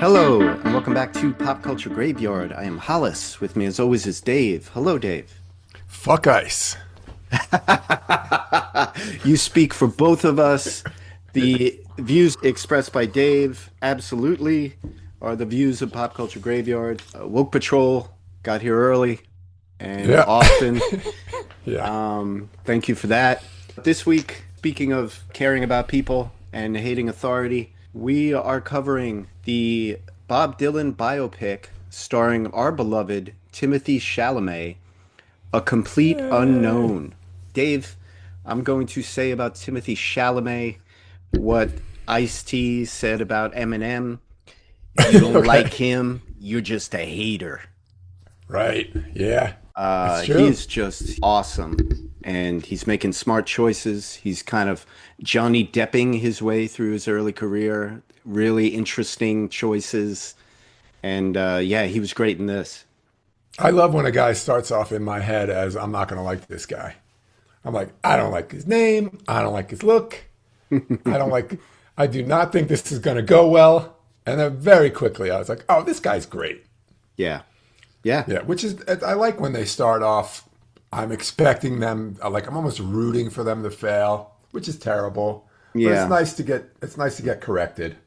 Hello, and welcome back to Pop Culture Graveyard. I am Hollis. With me, as always, is Dave. Hello, Dave. Fuck ice. You speak for both of us. The views expressed by Dave absolutely are the views of Pop Culture Graveyard. Woke Patrol got here early and Yeah. often. Yeah. Thank you for that. This week, speaking of caring about people and hating authority, we are covering the Bob Dylan biopic starring our beloved Timothy Chalamet, A Complete Unknown. Dave, I'm going to say about Timothy Chalamet what Ice-T said about Eminem. If you don't Okay. like him, you're just a hater. Right. Yeah. That's true. He's just awesome, and he's making smart choices. He's kind of Johnny Depping his way through his early career. Really interesting choices, and yeah, he was great in this. I love when a guy starts off in my head as I'm not going to like this guy. I'm like, I don't like his name. I don't like his look. I do not think this is going to go well. And then very quickly I was like, oh, this guy's great. Yeah, yeah, Yeah. Which is, I like when they start off, I'm expecting them, like I'm almost rooting for them to fail, which is terrible. But yeah, it's nice to get corrected.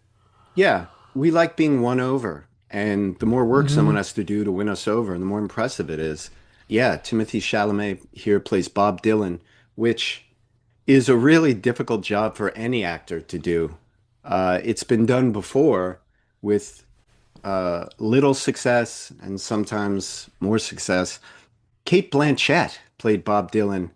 yeah. We like being won over, and the more work someone has to do to win us over, the more impressive it is. Yeah, Timothy Chalamet here plays Bob Dylan, which is a really difficult job for any actor to do. It's been done before with little success and sometimes more success. Kate Blanchett played Bob Dylan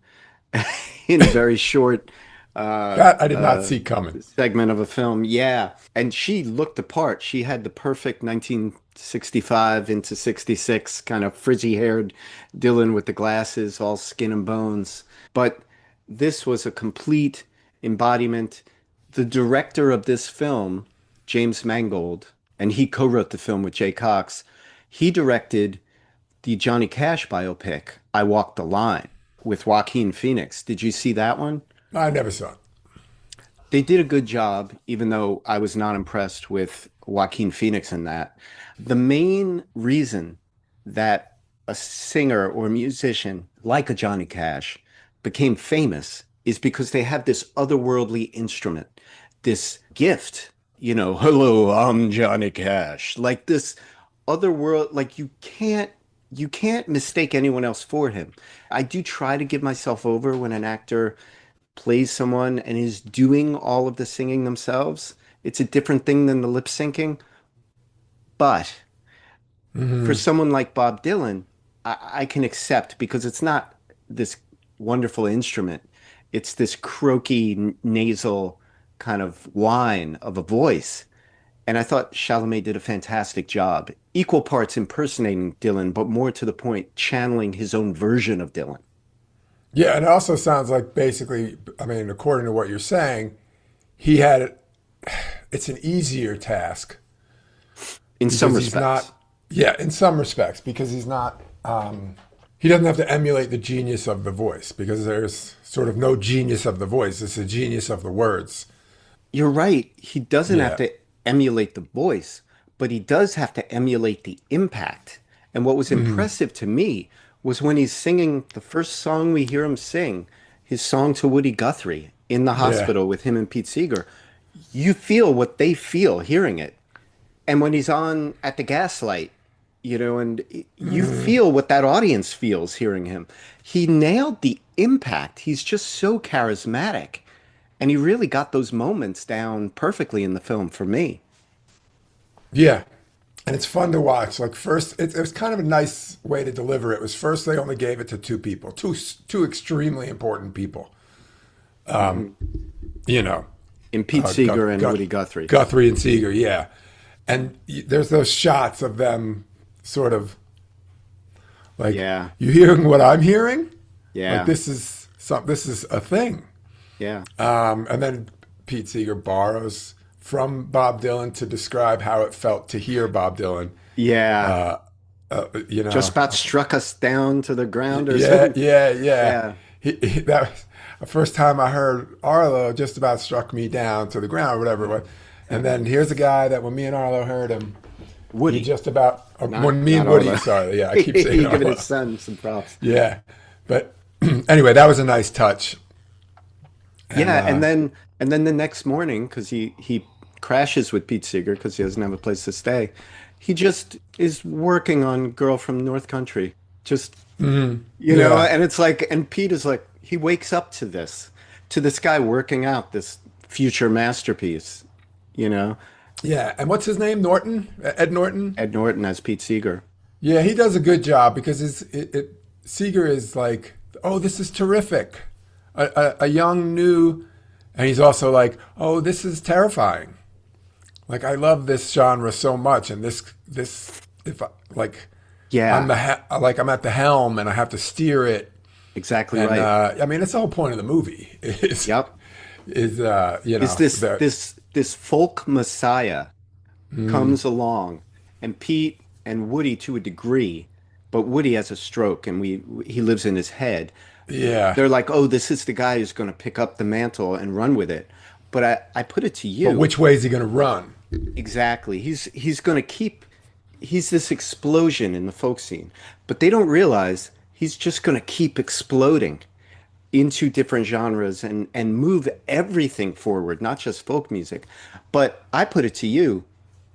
in a very short That I did not see coming. segment of a film. Yeah. And she looked the part. She had the perfect 1965 into 66 kind of frizzy haired Dylan with the glasses, all skin and bones. But this was a complete embodiment. The director of this film, James Mangold, and he co-wrote the film with Jay Cox, he directed the Johnny Cash biopic, I Walked the Line, with Joaquin Phoenix. Did you see that one? I never saw it. They did a good job, even though I was not impressed with Joaquin Phoenix in that. The main reason that a singer or musician like a Johnny Cash became famous is because they have this otherworldly instrument, this gift, hello, I'm Johnny Cash. Like this other world, like you can't mistake anyone else for him. I do try to give myself over when an actor plays someone and is doing all of the singing themselves. It's a different thing than the lip syncing. But for someone like Bob Dylan, I can accept because it's not this wonderful instrument. It's this croaky, nasal kind of whine of a voice. And I thought Chalamet did a fantastic job. Equal parts impersonating Dylan, but more to the point, channeling his own version of Dylan. Yeah, and it also sounds like basically, I mean, according to what you're saying, he had it. It's an easier task In some because he's respects. not. Yeah, in some respects, because he's not. He doesn't have to emulate the genius of the voice because there's sort of no genius of the voice. It's the genius of the words. You're right. He doesn't have Yeah. to emulate the voice, but he does have to emulate the impact. And what was impressive to me was when he's singing the first song we hear him sing, his song to Woody Guthrie in the Yeah. hospital with him and Pete Seeger. You feel what they feel hearing it. And when he's on at the Gaslight, and you feel what that audience feels hearing him. He nailed the impact. He's just so charismatic. And he really got those moments down perfectly in the film for me. Yeah. And it's fun to watch. Like first, it was kind of a nice way to deliver it. Was first they only gave it to two people, two extremely important people. You know, In Pete Seeger and Woody Guthrie. Guthrie and Seeger, yeah. And there's those shots of them sort of like, Yeah. you hearing what I'm hearing? Yeah. Like this is a thing. Yeah. And then Pete Seeger borrows from Bob Dylan to describe how it felt to hear Bob Dylan. Yeah. You know, Just about struck us down to the ground or yeah, something. yeah. Yeah. That was the first time I heard Arlo. Just about struck me down to the ground, whatever it was. And then here's a guy that when me and Arlo heard him, He Woody, just about when me not and all Woody. the. Sorry, yeah, I keep saying He all giving his that. son some props. Yeah, but anyway, that was a nice touch. And Yeah, and then the next morning, because he crashes with Pete Seeger because he doesn't have a place to stay, he just is working on Girl from North Country. Just yeah, and it's like, and Pete is like, he wakes up to this guy working out this future masterpiece, you know, yeah. And what's his name? Norton, Ed Norton. Ed Norton as Pete Seeger. Yeah, he does a good job because Seeger is like, oh, this is terrific, a young new, and he's also like, oh, this is terrifying. Like I love this genre so much, and this if I, like I'm Yeah, like I'm at the helm and I have to steer it, exactly and right. I mean it's the whole point of the movie Yep. is Is this folk messiah comes along, and Pete and Woody to a degree, but Woody has a stroke and he lives in his head. yeah, They're like, oh, this is the guy who's going to pick up the mantle and run with it. But I put it to but you, which way is he going to run? exactly. He's going to keep he's this explosion in the folk scene, but they don't realize he's just going to keep exploding into different genres and move everything forward, not just folk music. But I put it to you,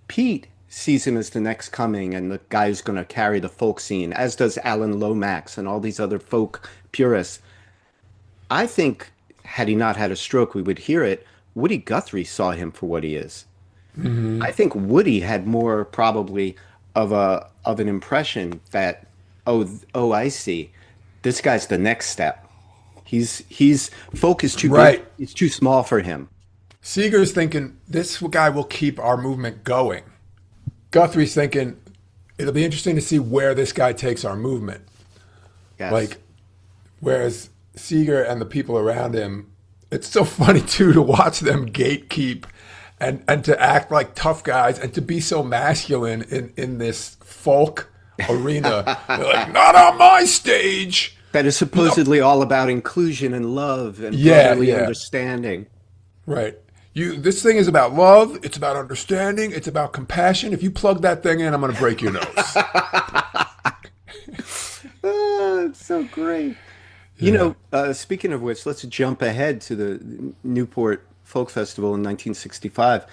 Pete sees him as the next coming and the guy who's going to carry the folk scene, as does Alan Lomax and all these other folk purists. I think had he not had a stroke, we would hear it. Woody Guthrie saw him for what he is. I think Woody had more probably of an impression that oh I see, this guy's the next step. He's folk is too big. Right. It's too small for him. Seeger's thinking this guy will keep our movement going. Guthrie's thinking it'll be interesting to see where this guy takes our movement. Yes. Like, whereas Seeger and the people around him, it's so funny too to watch them gatekeep and to act like tough guys and to be so masculine in this folk arena. They're like, not on my stage. That is No. supposedly all about inclusion and love and Yeah, brotherly yeah, understanding. right. This thing is about love. It's about understanding. It's about compassion. If you plug that thing in, I'm going to break your nose. Oh, it's so great. Yeah. Speaking of which, let's jump ahead to the Newport Folk Festival in 1965.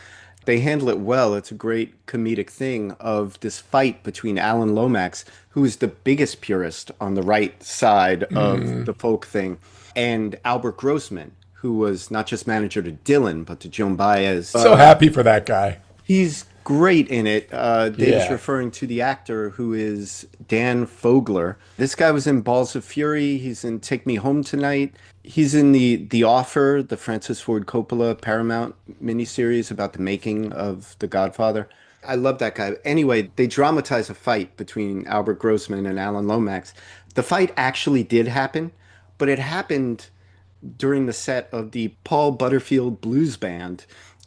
They handle it well. It's a great comedic thing of this fight between Alan Lomax, who is the biggest purist on the right side of the folk thing, and Albert Grossman, who was not just manager to Dylan, but to Joan Baez. So happy for that guy. He's great in it. Dave's Yeah. referring to the actor who is Dan Fogler. This guy was in Balls of Fury. He's in Take Me Home Tonight. He's in the Offer, the Francis Ford Coppola Paramount miniseries about the making of The Godfather. I love that guy. Anyway, they dramatize a fight between Albert Grossman and Alan Lomax. The fight actually did happen, but it happened during the set of the Paul Butterfield Blues Band.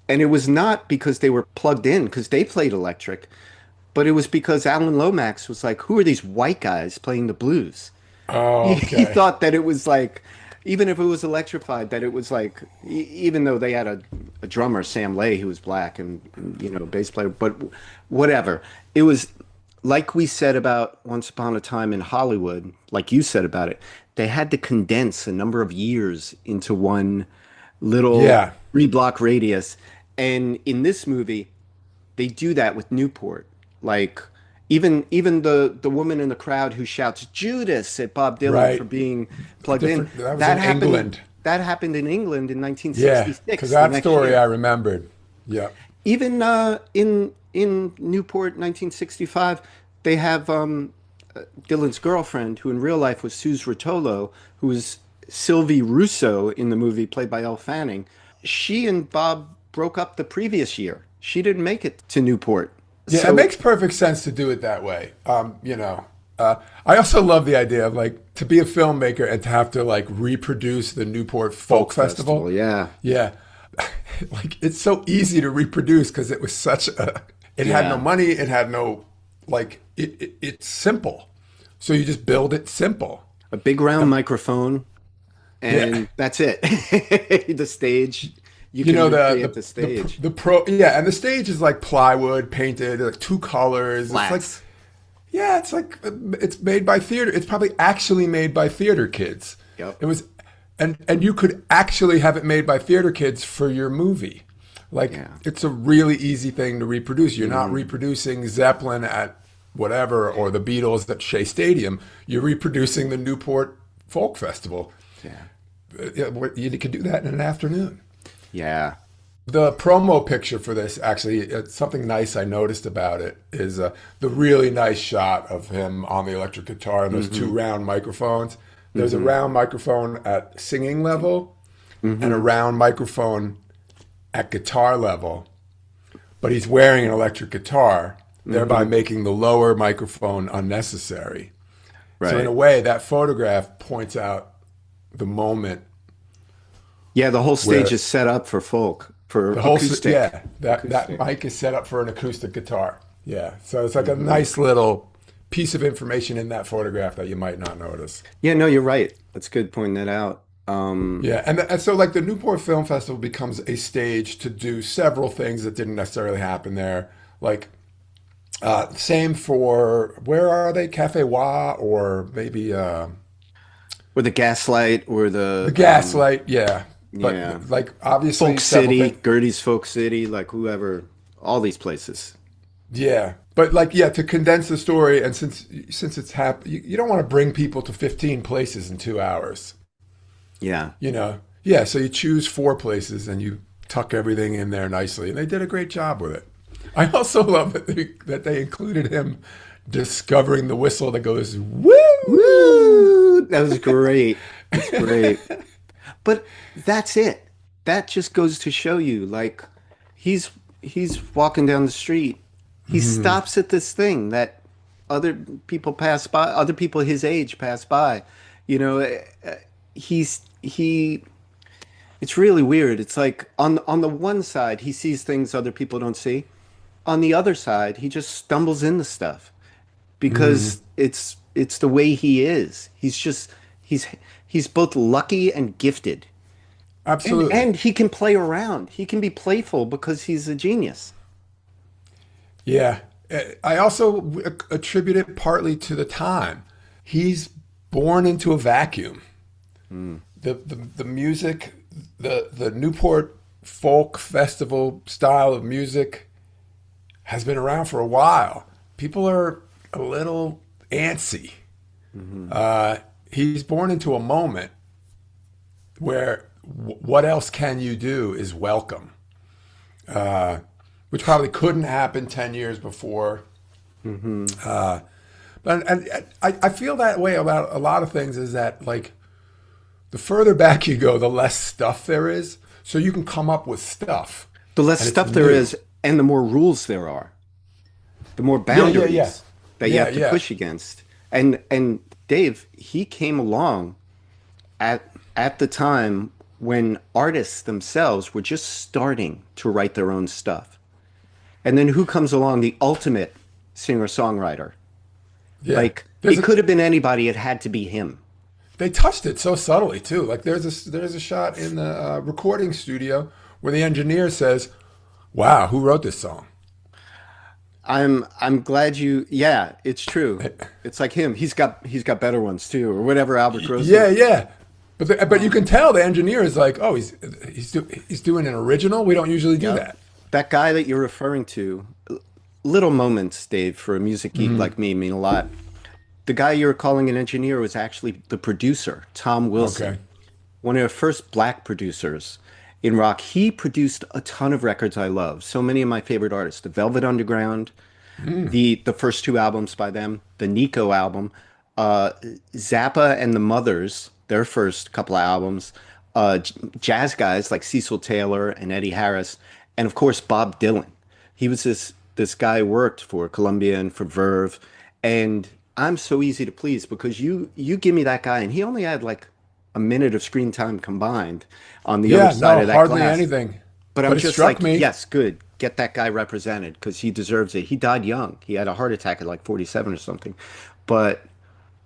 And it was not because they were plugged in, because they played electric, but it was because Alan Lomax was like, who are these white guys playing the blues? Oh, He okay. thought that it was like, even if it was electrified, that it was like, even though they had a drummer, Sam Lay, who was black and bass player, but whatever. It was like we said about Once Upon a Time in Hollywood, like you said about it, they had to condense a number of years into one little Yeah. 3 block radius. And in this movie, they do that with Newport. Like even the woman in the crowd who shouts Judas at Bob Dylan for Right. being plugged in, Different. That was that in happened England. that happened in England in Yeah. Because 1966, the that next story I year. remembered. Yeah. Even in Newport 1965, they have Dylan's girlfriend, who in real life was Suze Rotolo, who was Sylvie Russo in the movie, played by Elle Fanning. She and Bob broke up the previous year. She didn't make it to Newport. Yeah, it So makes perfect sense to do it that way. I also love the idea of like to be a filmmaker and to have to like reproduce the Newport Folk folk Festival. festival, yeah. Yeah. Like it's so easy to reproduce because it was such a, it had no Yeah. money, it had no, like, it's simple. So you just build it simple. A big round microphone, Yeah. and that's it. The stage, You You can know recreate the stage. the pro yeah, and the stage is like plywood painted, like two colors. It's like Flats. yeah, it's like it's made by theater. It's probably actually made by theater kids. Yep. It was, and you could actually have it made by theater kids for your movie. Like Yeah. it's a really easy thing to reproduce. You're not Mm, reproducing Zeppelin at whatever or the Beatles at Shea Stadium. You're reproducing the Newport Folk Festival. yeah. Yeah, you could do that in an afternoon. Yeah. The promo picture for this, actually, it's something nice I noticed about it is the really nice shot of him on the electric guitar and those two Hmm. round microphones. There's a Hmm. round microphone at singing level and a Hmm. round microphone at guitar level, but he's wearing an electric guitar, thereby Hmm. making the lower microphone unnecessary. So, in a Right. way, that photograph points out the moment Yeah, the whole stage where is set up for folk, for the whole, acoustic. yeah, that Acoustic. mic is set up for an acoustic guitar. Yeah, so it's like a Hmm. nice little piece of information in that photograph that you might not notice. Yeah, no, you're right. That's good pointing that out. Yeah, and so like the Newport Film Festival becomes a stage to do several things that didn't necessarily happen there. Like same for where are they? Cafe Wa or maybe or the Gaslight, or the the Gaslight. Yeah, yeah, but like obviously Folk several City, things. Gertie's Folk City, like whoever, all these places. Yeah, but like yeah, to condense the story, and since it's you don't want to bring people to 15 places in 2 hours. Yeah. You know, yeah. So you choose four places and you tuck everything in there nicely, and they did a great job with it. I also love that they included him discovering the whistle that goes woo. Woo! That was great. That's great. But that's it. That just goes to show you, like, he's he's walking down the street. He stops at this thing that other people pass by, other people his age pass by. You know, he. It's really weird. It's like on the one side, he sees things other people don't see. On the other side, he just stumbles into stuff because it's the way he is. He's he's both lucky and gifted. Absolutely. And he can play around. He can be playful because he's a genius. Yeah. I also attribute it partly to the time. He's born into a vacuum. The music, the Newport Folk Festival style of music has been around for a while. People are a little antsy. He's born into a moment where what else can you do is welcome, which probably couldn't happen 10 years before. But and I feel that way about a lot of things is that, like, the further back you go, the less stuff there is. So you can come up with stuff The less and it's stuff there new. is, and the more rules there are, the more Yeah. boundaries that you Yeah, have to yeah. push against. And Dave, he came along at the time when artists themselves were just starting to write their own stuff. And then who comes along? The ultimate singer-songwriter. Yeah. Like, it could have been anybody, it had to be him. They touched it so subtly too. Like there's a shot in the recording studio where the engineer says, "Wow, who wrote this song?" I'm glad you, yeah, it's true. It's like him. He's got better ones too, or whatever Albert Yeah, Grossman. yeah. But you can tell the engineer is like, "Oh, he's doing an original. We don't usually do Yep. that." That guy that you're referring to, little moments, Dave, for a music geek like me mean a lot. The guy you're calling an engineer was actually the producer, Tom Okay. Wilson, one of the first black producers in rock. He produced a ton of records I love. So many of my favorite artists, the Velvet Underground, the first two albums by them, the Nico album, uh, Zappa and the Mothers, their first couple of albums, jazz guys like Cecil Taylor and Eddie Harris, and of course Bob Dylan. He was this guy who worked for Columbia and for Verve, and I'm so easy to please because you give me that guy, and he only had like a minute of screen time combined on the other Yeah, side no, of that hardly glass. anything. But I'm But it just struck like, me. yes, good. Get that guy represented because he deserves it. He died young. He had a heart attack at like 47 or something. But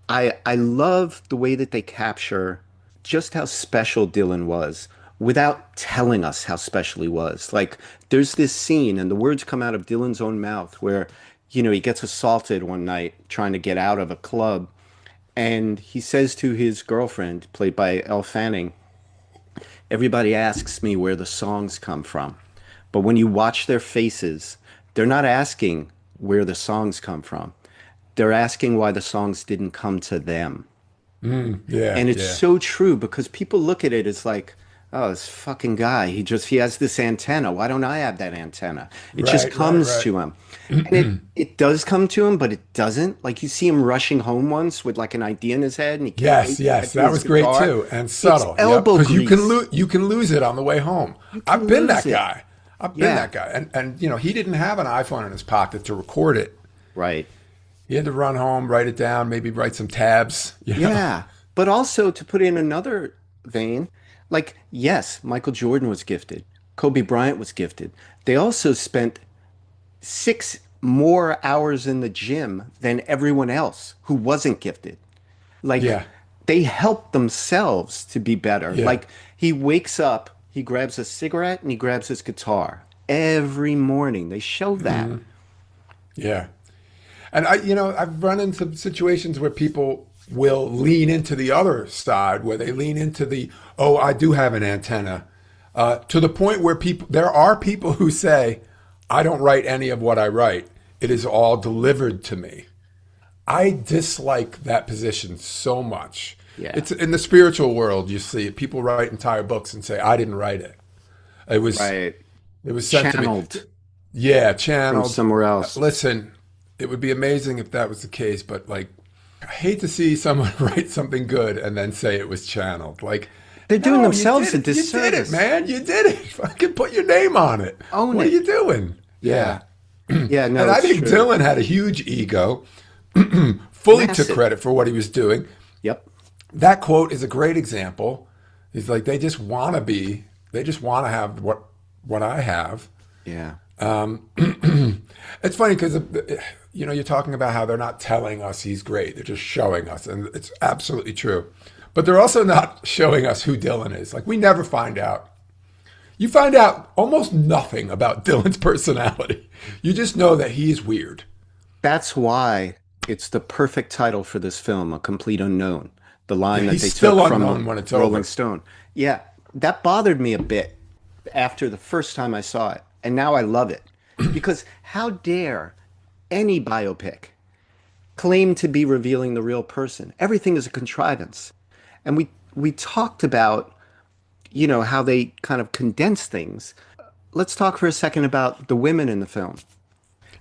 I love the way that they capture just how special Dylan was without telling us how special he was. Like there's this scene, and the words come out of Dylan's own mouth where, he gets assaulted one night trying to get out of a club, and he says to his girlfriend, played by Elle Fanning, everybody asks me where the songs come from. But when you watch their faces, they're not asking where the songs come from. They're asking why the songs didn't come to them. Yeah, And it's yeah. so true because people look at it as like, oh, this fucking guy, he has this antenna. Why don't I have that antenna? It just Right, right, comes right. to him. And it does come to him, but it doesn't. Like you see him rushing home once with like an idea in his head and he can't Yes, wait to get yes, to that his was great guitar. too, and It's subtle. Yep, elbow because grease. you can lose it on the way home. You I've can been lose that it. guy. I've been Yeah. that guy, and he didn't have an iPhone in his pocket to record it. Right. He had to run home, write it down, maybe write some tabs. Yeah. But also to put in another vein, like, yes, Michael Jordan was gifted. Kobe Bryant was gifted. They also spent 6 more hours in the gym than everyone else who wasn't gifted. Like, Yeah, they helped themselves to be better. yeah, Like, he wakes up, he grabs a cigarette and he grabs his guitar every morning. They show that. yeah. And I've run into situations where people will lean into the other side, where they lean into the, oh, I do have an antenna, to the point where there are people who say, I don't write any of what I write. It is all delivered to me. I dislike that position so much. Yeah. It's in the spiritual world, you see, people write entire books and say, I didn't write it. It was, Right. it was sent to me. Channeled Yeah, from channeled. somewhere else. Listen, it would be amazing if that was the case, but like, I hate to see someone write something good and then say it was channeled. Like, They're doing no, you themselves did a it. You did it, disservice. man. You did it. Fucking put your name on it. Own What are it. you doing? Yeah. Yeah. Yeah, And no, I it's think true. Dylan had a huge ego, fully took Massive. credit for what he was doing. Yep. That quote is a great example. He's like, they just want to have what I have. Yeah. It's funny because you're talking about how they're not telling us he's great; they're just showing us, and it's absolutely true. But they're also not showing us who Dylan is. Like we never find out. You find out almost nothing about Dylan's personality. You just know that he's weird. That's why it's the perfect title for this film, A Complete Unknown. The Yeah, line that he's they still took from unknown when it's Rolling over. Stone. Yeah, that bothered me a bit after the first time I saw it. And now I love it. Because how dare any biopic claim to be revealing the real person? Everything is a contrivance. And we talked about, how they kind of condense things. Let's talk for a second about the women in the film.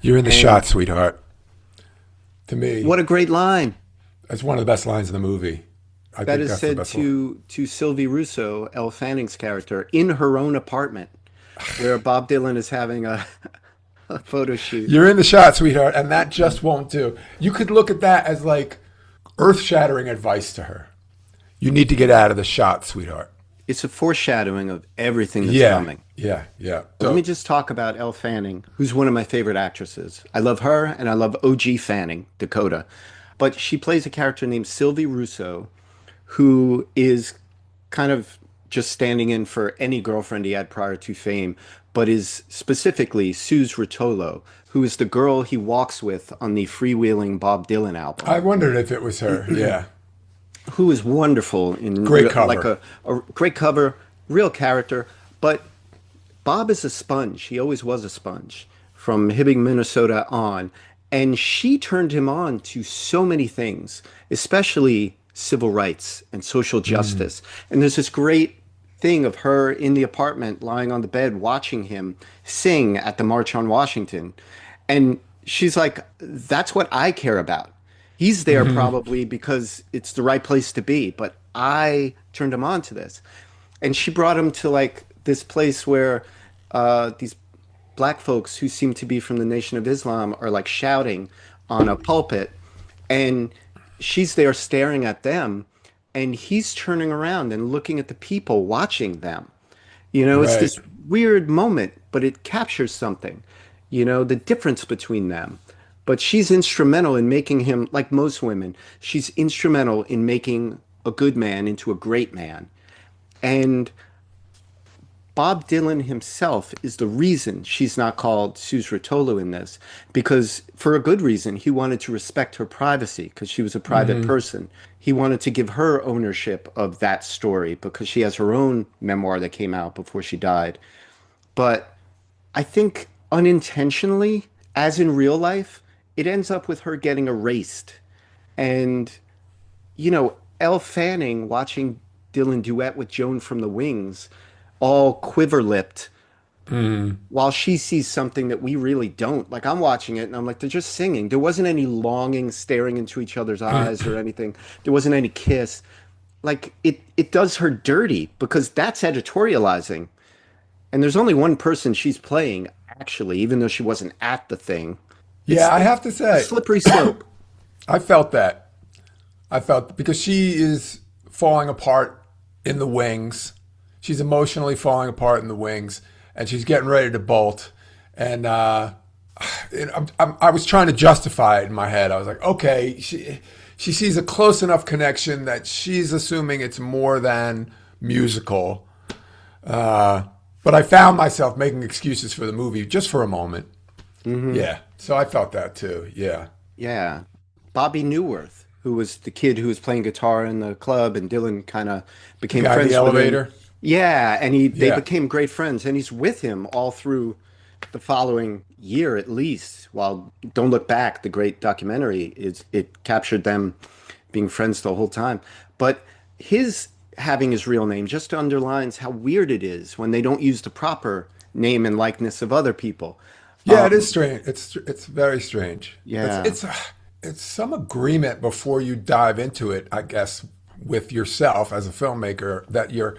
You're in the And shot, sweetheart. To me, what a great line. that's one of the best lines in the movie. I That think is that's the said best one. to Sylvie Russo, Elle Fanning's character, in her own apartment, where Bob Dylan is having a photo shoot. You're in the shot, sweetheart, and that just won't do. You could look at that as like earth-shattering advice to her. You need to get out of the shot, sweetheart. It's a foreshadowing of everything that's Yeah, coming. yeah, yeah. Let me So just talk about Elle Fanning, who's one of my favorite actresses. I love her and I love OG Fanning, Dakota. But she plays a character named Sylvie Russo, who is kind of just standing in for any girlfriend he had prior to fame, but is specifically Suze Rotolo, who is the girl he walks with on the freewheeling Bob Dylan album, I wondered if it was her. Yeah, who is wonderful in great like cover. a great cover, real character. But Bob is a sponge. He always was a sponge from Hibbing, Minnesota on. And she turned him on to so many things, especially civil rights and social justice. And there's this great thing of her in the apartment, lying on the bed, watching him sing at the March on Washington. And she's like, that's what I care about. He's there probably because it's the right place to be, but I turned him on to this. And she brought him to like this place where these black folks who seem to be from the Nation of Islam are like shouting on a pulpit, and she's there staring at them, and he's turning around and looking at the people watching them. It's Right. this weird moment, but it captures something, the difference between them. But she's instrumental in making him, like most women, she's instrumental in making a good man into a great man. And Bob Dylan himself is the reason she's not called Sus Rotolo in this, because for a good reason, he wanted to respect her privacy because she was a private person. He wanted to give her ownership of that story because she has her own memoir that came out before she died. But I think unintentionally, as in real life, it ends up with her getting erased. And, Elle Fanning watching Dylan duet with Joan from the Wings, all quiver lipped, while she sees something that we really don't. Like, I'm watching it and I'm like, they're just singing. There wasn't any longing staring into each other's eyes or anything. There wasn't any kiss. Like, it does her dirty because that's editorializing. And there's only one person she's playing, actually, even though she wasn't at the thing. Yeah, I have to A say, slippery slope. I felt that. I felt because she is falling apart in the wings. She's emotionally falling apart in the wings, and she's getting ready to bolt. And I was trying to justify it in my head. I was like, okay, she sees a close enough connection that she's assuming it's more than musical. But I found myself making excuses for the movie just for a moment. Yeah, so I felt that too. Yeah, Yeah. Bobby Newworth, who was the kid who was playing guitar in the club, and Dylan kind of the became guy in the friends with him. elevator. Yeah, and they Yeah, became great friends, and he's with him all through the following year at least. While Don't Look Back, the great documentary, it captured them being friends the whole time. But his having his real name just underlines how weird it is when they don't use the proper name and likeness of other people. yeah, it is strange. It's very strange. Yeah. It's some agreement before you dive into it, I guess, with yourself as a filmmaker that you're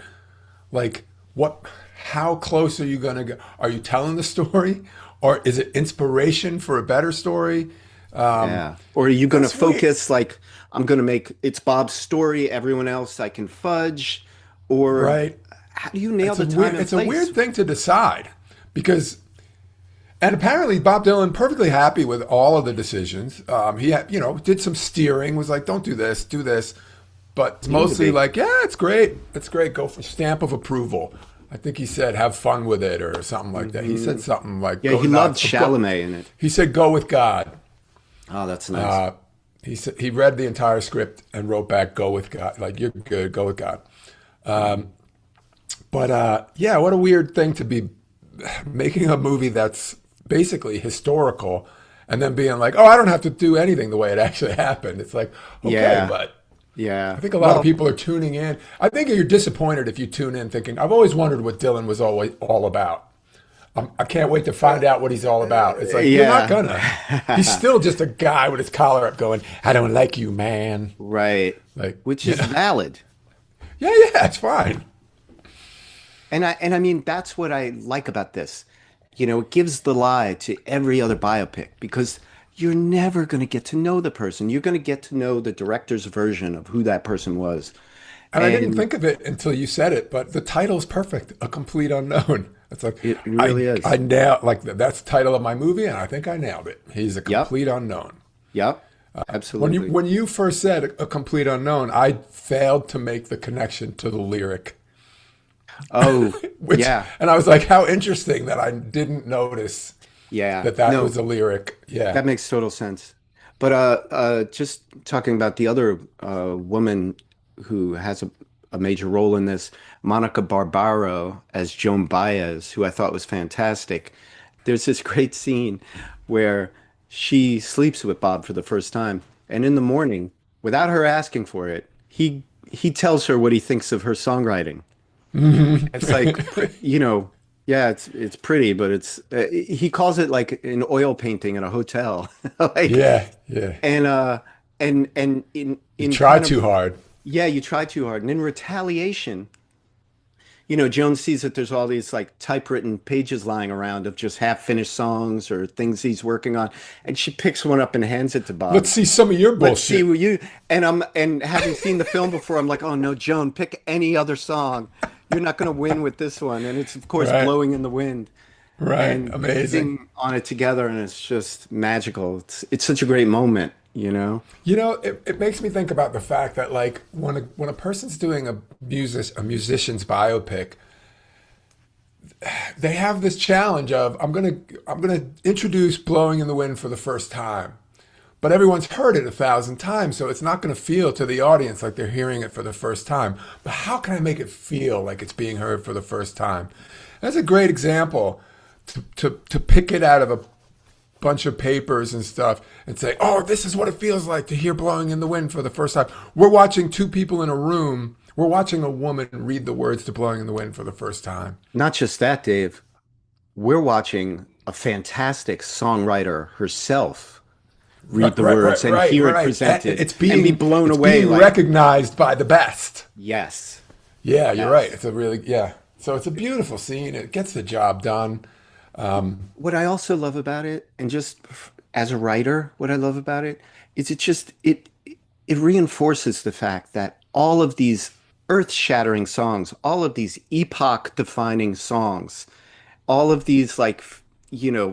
like, what? How close are you going to go? Are you telling the story, or is it inspiration for a better story? Yeah. Or are you going to That's weird, focus like I'm going to make it's Bob's story, everyone else I can fudge? Or right? how do you nail the time and It's a weird place? thing to decide because, and apparently Bob Dylan perfectly happy with all of the decisions. He had, did some steering, was like, don't do this, do this, but it's Seemed to mostly be. like, yeah, it's great, go for stamp of approval. I think he said, have fun with it or something like that. He said something like, Yeah, go he loved nuts. Chalamet in it. He said, go with God. Oh, that's nice. He said he read the entire script and wrote back, "Go with God." Like you're good, go with God. But yeah, what a weird thing to be making a movie that's basically historical, and then being like, "Oh, I don't have to do anything the way it actually happened." It's like, okay, Yeah. but I Yeah. think a lot of Well, people are tuning in. I think you're disappointed if you tune in thinking, "I've always wondered what Dylan was always all about." I can't wait to find out what he's all about. It's like, you're not yeah. gonna. He's still just a guy with his collar up going, I don't like you, man. Right. Like, Which is yeah, valid. yeah, it's fine. And I mean that's what I like about this. It gives the lie to every other biopic because you're never going to get to know the person. You're going to get to know the director's version of who that person was. And I didn't And think of it until you said it, but the title's perfect, A Complete Unknown. It's like, it really I is. nailed, like, that's the title of my movie, and I think I nailed it. He's a Yep. complete unknown. Yep. When you Absolutely. when you first said A Complete Unknown, I failed to make the connection to the lyric, Oh, which, yeah. and I was like, how interesting that I didn't notice Yeah. that No, was a lyric. Yeah. that makes total sense. But just talking about the other woman who has a major role in this, Monica Barbaro as Joan Baez, who I thought was fantastic. There's this great scene where she sleeps with Bob for the first time, and in the morning, without her asking for it, he tells her what he thinks of her songwriting. It's like, yeah, it's pretty, but he calls it like an oil painting in a hotel. Like, Yeah. Yeah. and and You in try kind of too hard. yeah, you try too hard. And in retaliation, Jones sees that there's all these like typewritten pages lying around of just half-finished songs or things he's working on, and she picks one up and hands it to Let's Bob. see some of your Let's see bullshit. what you and having seen the film before, I'm like, oh no, Joan, pick any other song. You're not going to win with this one, and it's of course Right. blowing in the wind, Right. and they Amazing. sing on it together, and it's just magical. It's such a great moment. It makes me think about the fact that like when a person's doing a musician's biopic, they have this challenge of I'm gonna introduce Blowing in the Wind for the first time, but everyone's heard it 1,000 times, so it's not going to feel to the audience like they're hearing it for the first time. But how can I make it feel like it's being heard for the first time? That's a great example to pick it out of a bunch of papers and stuff and say, oh, this is what it feels like to hear Blowing in the Wind for the first time. We're watching two people in a room. We're watching a woman read the words to Blowing in the Wind for the first time. Not just that, Dave. We're watching a fantastic songwriter herself read Right, the right, words right, and right, hear it right. presented and be blown away like, Recognized by the best. yes, Yeah, you're right. yes. It's a really yeah. So it's a beautiful scene. It gets the job done. What I also love about it, and just as a writer, what I love about it is it reinforces the fact that all of these earth-shattering songs, all of these epoch-defining songs, all of these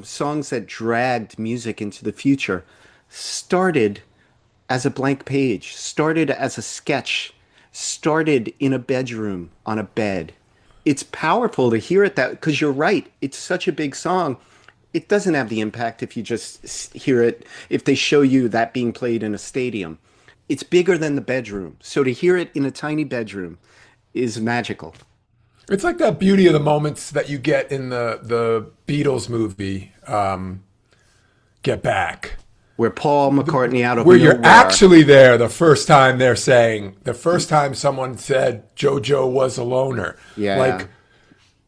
songs that dragged music into the future started as a blank page, started as a sketch, started in a bedroom on a bed. It's powerful to hear it that because you're right, it's such a big song. It doesn't have the impact if you just hear it, if they show you that being played in a stadium. It's bigger than the bedroom. So to hear it in a tiny bedroom is magical. It's like that beauty of the moments that you get in the Beatles movie, Get Back, Where Paul McCartney out of where you're nowhere, actually there the first time they're saying the first time someone said JoJo was a loner. yeah, Like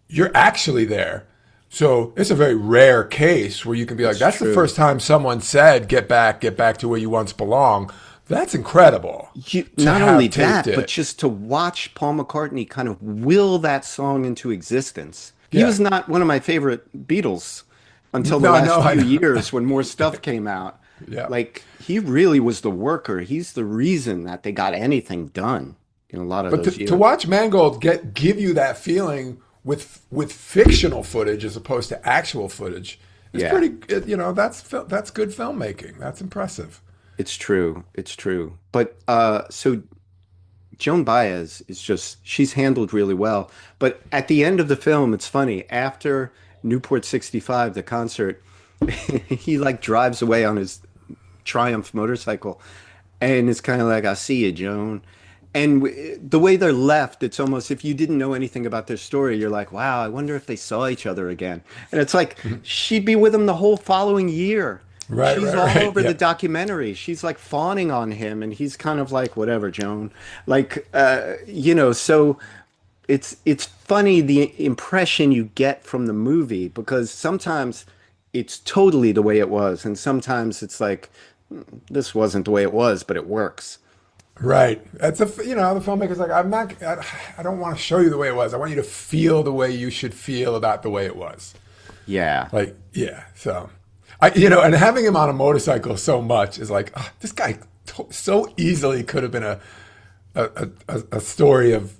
you're actually there. So it's a very rare case where you can be like, it's that's the true. first time someone said, get back to where you once belong. That's incredible to Not only have taped that, but it. just to watch Paul McCartney kind of will that song into existence. He Yeah. was not one of my favorite Beatles until the No, I know, last I few know. years when more stuff came out. Yeah. Like, he really was the worker. He's the reason that they got anything done in a lot of But those to years. watch Mangold give you that feeling with fictional footage as opposed to actual footage is Yeah, pretty, that's good filmmaking. That's impressive. it's true. It's true. But so Joan Baez is just, she's handled really well. But at the end of the film, it's funny. After Newport 65, the concert, he like drives away on his Triumph motorcycle and it's kind of like, I'll see you, Joan. And the way they're left, it's almost if you didn't know anything about their story, you're like, wow, I wonder if they saw each other again. And it's like she'd be with him the whole following year. Right, She's right, all right. over the Yep. documentary. She's like fawning on him, and he's kind of like, whatever, Joan. Like, so it's funny the impression you get from the movie because sometimes it's totally the way it was, and sometimes it's like this wasn't the way it was, but it works. Right. That's the filmmaker's like, I don't want to show you the way it was. I want you to feel the way you should feel about the way it was. Yeah. Like, yeah. So, and having him on a motorcycle so much is like, this guy so easily could have been a story of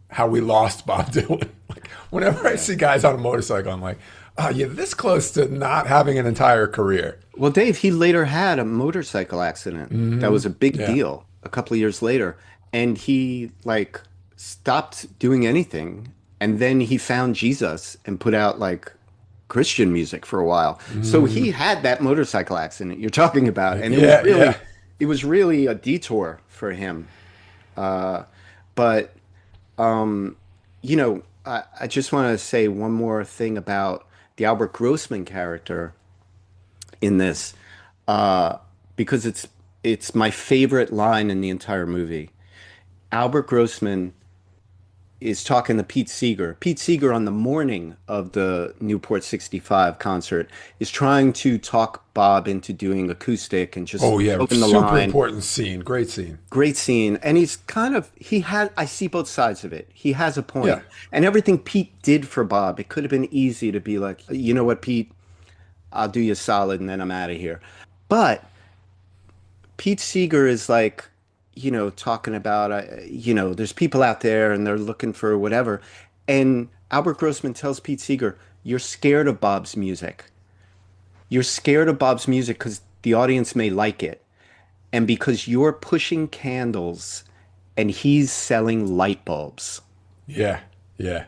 how we lost Bob Dylan. Like, whenever I Yeah. see guys on a motorcycle, I'm like, oh, you're this close to not having an entire career. Well, Dave, he later had a motorcycle accident that was a big Yeah. deal a couple of years later, and he like stopped doing anything, and then he found Jesus and put out like Christian music for a while. So he had that motorcycle accident you're talking about, and Yeah, yeah. it was really a detour for him. But I just want to say one more thing about the Albert Grossman character in this, uh, because it's my favorite line in the entire movie. Albert Grossman is talking to Pete Seeger. Pete Seeger on the morning of the Newport 65 concert is trying to talk Bob into doing acoustic and just Oh, yeah. open the Super line. important scene. Great scene. Great scene. And he's kind of, I see both sides of it. He has a Yeah. point. And everything Pete did for Bob, it could have been easy to be like, you know what, Pete, I'll do you a solid and then I'm out of here. But Pete Seeger is like, talking about, there's people out there and they're looking for whatever. And Albert Grossman tells Pete Seeger, you're scared of Bob's music. You're scared of Bob's music because the audience may like it. And because you're pushing candles and he's selling light bulbs. Yeah. Yeah.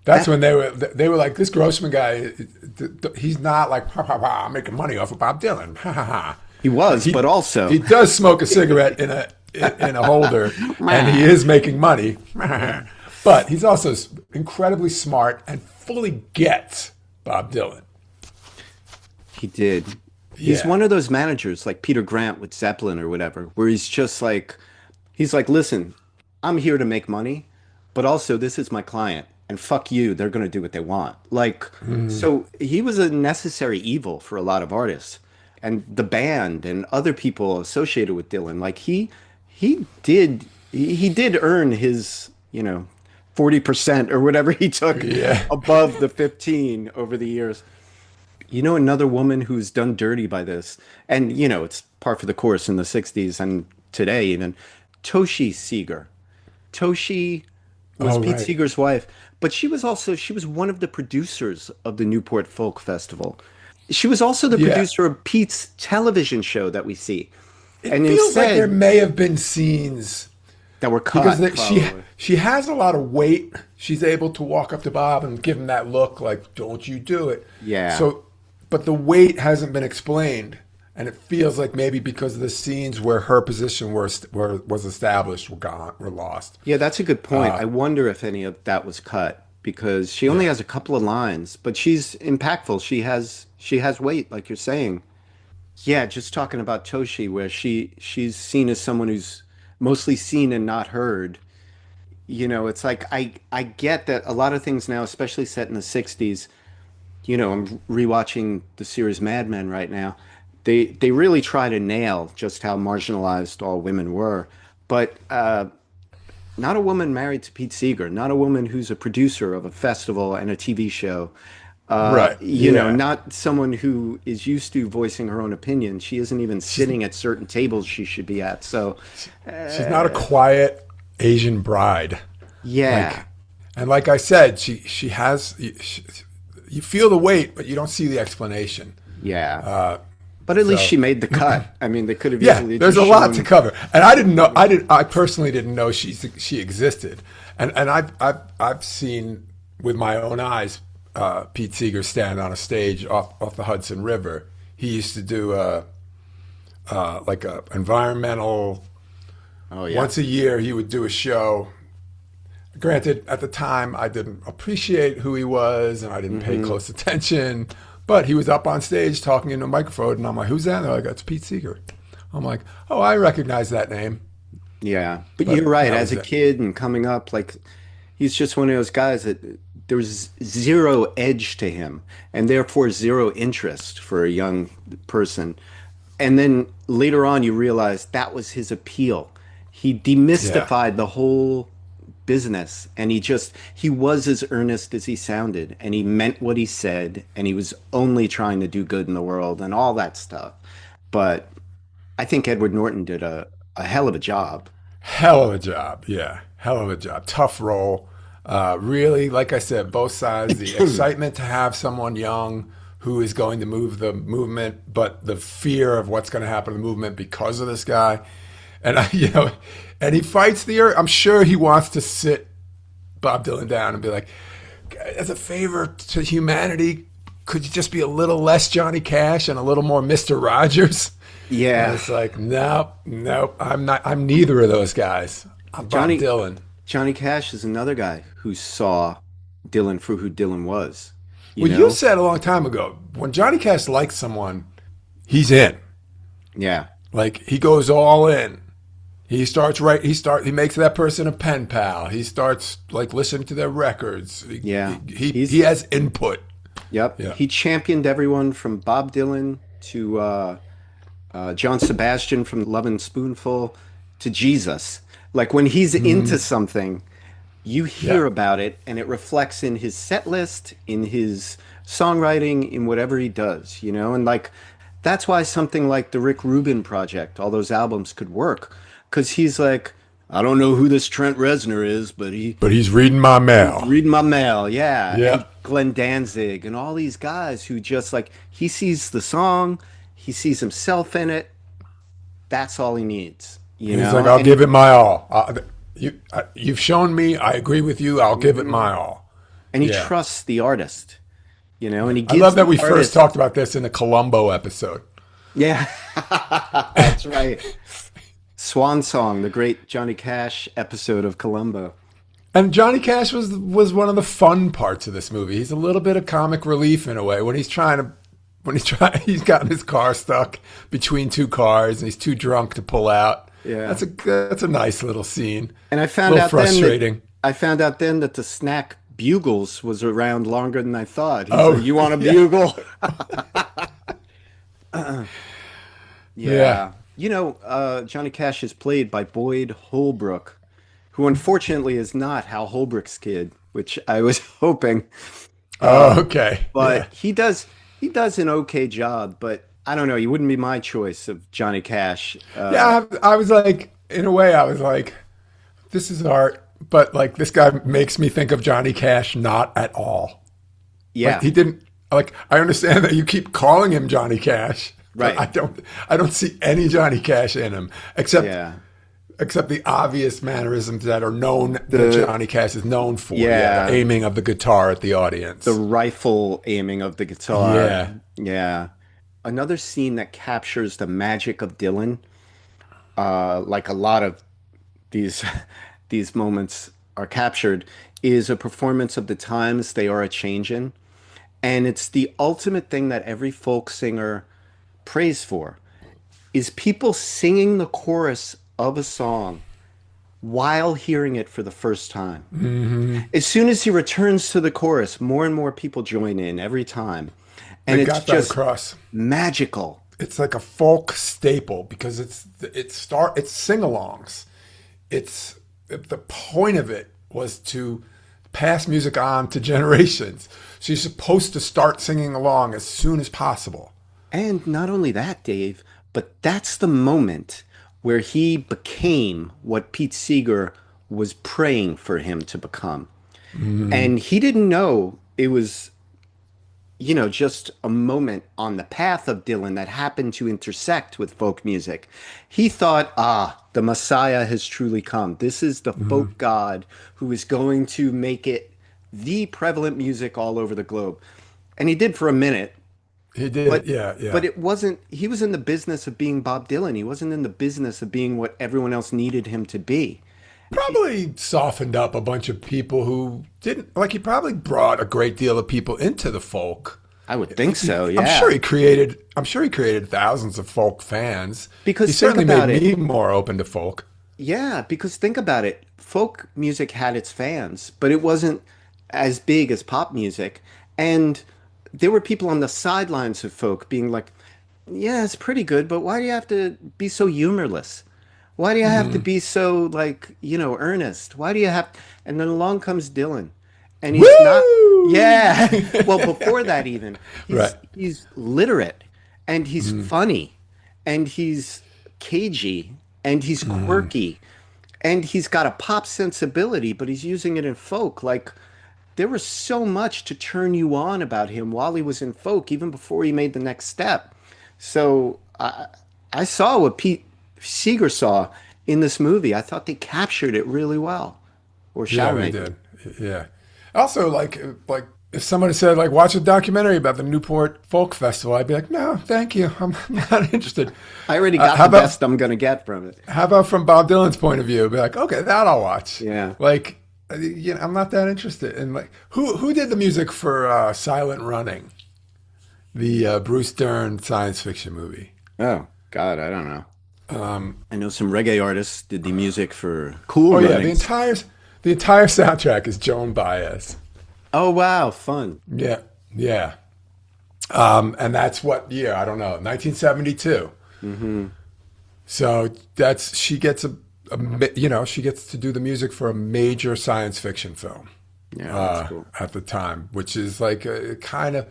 That's That when they were like, this Grossman guy, he's not like, ha, ha, ha, I'm making money off of Bob Dylan. Ha, ha, ha. he Like was, but he also does smoke a cigarette in a holder, and he is making money. But he's also incredibly smart and fully gets Bob Dylan. he did. He's Yeah, one of those managers like Peter Grant with Zeppelin or whatever, where he's like, listen, I'm here to make money, but also this is my client, and fuck you, they're gonna do what they want. Like, so he was a necessary evil for a lot of artists, and the band and other people associated with Dylan. Like he did earn his, 40% or whatever he took yeah. above the 15 over the years. Another woman who's done dirty by this, and it's par for the course in the 60s and today even, Toshi Seeger. Toshi was Oh, Pete right. Seeger's wife, but she was one of the producers of the Newport Folk Festival. She was also the Yeah. producer of Pete's television show that we see. It And feels like there instead, may have been scenes that were because cut, probably. she has a lot of weight. She's able to walk up to Bob and give him that look like, "Don't you do it." Yeah. So, but the weight hasn't been explained, and it feels like maybe because of the scenes where her position was established were lost. Yeah, that's a good point. Uh, I wonder if any of that was cut because she only yeah, has a couple of lines, but she's impactful. She has weight, like you're saying. Yeah, just talking about Toshi, where she's seen as someone who's mostly seen and not heard. It's like I get that a lot of things now, especially set in the 60s, I'm rewatching the series Mad Men right now. They really try to nail just how marginalized all women were. But not a woman married to Pete Seeger, not a woman who's a producer of a festival and a TV show. right. Yeah, Not someone who is used to voicing her own opinion. She isn't even she's sitting at certain tables she should be at. So, she's not a quiet Asian bride. yeah, Like, and like I said, she has. You feel the weight, but you don't see the explanation. yeah. Uh, But at least so she made the cut. I mean, they could have yeah, easily there's just a lot to shown. cover, and I didn't know. I personally didn't know she existed, and I've seen with my own eyes Pete Seeger stand on a stage off the Hudson River. He used to do like a environmental. Oh yeah. Once a year, he would do a show. Granted, at the time, I didn't appreciate who he was, and I didn't pay Hmm. close attention. But he was up on stage talking into a microphone, and I'm like, "Who's that?" And they're like, "It's Pete Seeger." I'm like, "Oh, I recognize that name." Yeah, but But you're right. that As was a it. kid and coming up, like he's just one of those guys that there was zero edge to him, and therefore zero interest for a young person. And then later on, you realize that was his appeal. He Yeah. demystified the whole business, and he was as earnest as he sounded, and he meant what he said, and he was only trying to do good in the world and all that stuff. But I think Edward Norton did a hell of a job. Hell of a job. Yeah. Hell of a job. Tough role. Really, like I said, both sides, the excitement to have someone young who is going to move the movement, but the fear of what's going to happen to the movement because of this guy. And and he fights the earth. I'm sure he wants to sit Bob Dylan down and be like, as a favor to humanity, could you just be a little less Johnny Cash and a little more Mr. Rogers? And Yeah, it's like, nope, nope, I'm not. I'm neither of those guys. I'm Bob Johnny Dylan. Johnny Cash is another guy who saw Dylan for who Dylan was, you Well, you know? said a long time ago when Johnny Cash likes someone, he's in. Yeah. Like he goes all in. He starts right. He makes that person a pen pal. He starts like listening to their records. Yeah. He has input. Yep. Yeah. He championed everyone from Bob Dylan to John Sebastian from Lovin' Spoonful to Jesus. Like when he's into something, you Yeah. hear about it and it reflects in his set list, in his songwriting, in whatever he does, And like that's why something like the Rick Rubin project, all those albums could work. Because he's like, I don't know who this Trent Reznor is, but But he's reading my he's mail. reading my mail, yeah. And Yeah. Glenn Danzig and all these guys who just like he sees the song, he sees himself in it. That's all he needs, He's like, I'll And he, give it my all. You've shown me. I agree with you. I'll give it my all. and he Yeah. trusts the artist, and he I love gives that the we first artist. talked about this in the Columbo episode. Yeah, that's right. Swan Song, the great Johnny Cash episode of Columbo. And Johnny Cash was one of the fun parts of this movie. He's a little bit of comic relief in a way he's gotten his car stuck between two cars and he's too drunk to pull out. Yeah. That's a nice little scene. And A little frustrating. I found out then that the snack Bugles was around longer than I thought. He Oh, said, "You want a yeah. bugle?" Yeah. Yeah. Johnny Cash is played by Boyd Holbrook, who unfortunately is not Hal Holbrook's kid, which I was hoping. Oh, okay. Yeah. But he does an okay job, but I don't know, he wouldn't be my choice of Johnny Cash. Yeah, I was like, in a way, I was like, this is art, but like this guy makes me think of Johnny Cash not at all. Like Yeah, he didn't like I understand that you keep calling him Johnny Cash, but right. I don't see any Johnny Cash in him Yeah. except the obvious mannerisms that are known that The Johnny Cash is known for. Yeah, the yeah, aiming of the guitar at the the audience. rifle aiming of the guitar. Yeah. Yeah. Another scene that captures the magic of Dylan, like a lot of these these moments are captured, is a performance of the times they are a changin'. And it's the ultimate thing that every folk singer prays for is people singing the chorus of a song while hearing it for the first time. As soon as he returns to the chorus, more and more people join in every time. And They it's got that just across. magical. It's like a folk staple because it's sing-alongs. It's the point of it was to pass music on to generations. So you're supposed to start singing along as soon as possible. And not only that, Dave, but that's the moment where he became what Pete Seeger was praying for him to become. And he didn't know it was, just a moment on the path of Dylan that happened to intersect with folk music. He thought, the Messiah has truly come. This is the folk god who is going to make it the prevalent music all over the globe. And he did for a minute, He did, but yeah, but yeah. it wasn't, he was in the business of being Bob Dylan. He wasn't in the business of being what everyone else needed him to be. Probably softened up a bunch of people who didn't like. He probably brought a great deal of people into the folk. I would think so, I'm sure yeah. he created. I'm sure he created thousands of folk fans. He Because think certainly made about it. me more open to folk. Yeah, because think about it. Folk music had its fans, but it wasn't as big as pop music. And there were people on the sidelines of folk being like, yeah, it's pretty good, but why do you have to be so humorless? Why do you have to be so like, earnest? Why do you have, and then along comes Dylan. And he's not, Woo! yeah. Well, before that even, he's Right. he's literate and he's funny and he's cagey and he's quirky and he's got a pop sensibility, but he's using it in folk. Like there was so much to turn you on about him while he was in folk, even before he made the next step. So I saw what Pete Seeger saw in this movie. I thought they captured it really well, or Yeah, shall they maybe. did. Yeah. Also, like if somebody said like watch a documentary about the Newport Folk Festival, I'd be like, no, thank you, I'm not interested. I already got How the about best I'm gonna get from it. how about from Bob Dylan's point of view? Be like, okay, that I'll watch. Yeah. Like, I'm not that interested. And like, who did the music for Silent Running, the Bruce Dern science fiction movie? Oh God, I don't know. I know some reggae artists did the music for Cool Oh yeah, the Runnings. entire soundtrack is Joan Baez. Oh wow, fun. Yeah, yeah. And that's what year? I don't know. 1972. So that's she gets she gets to do the music for a major science fiction film Yeah, that's cool. at the time, which is like a kind of.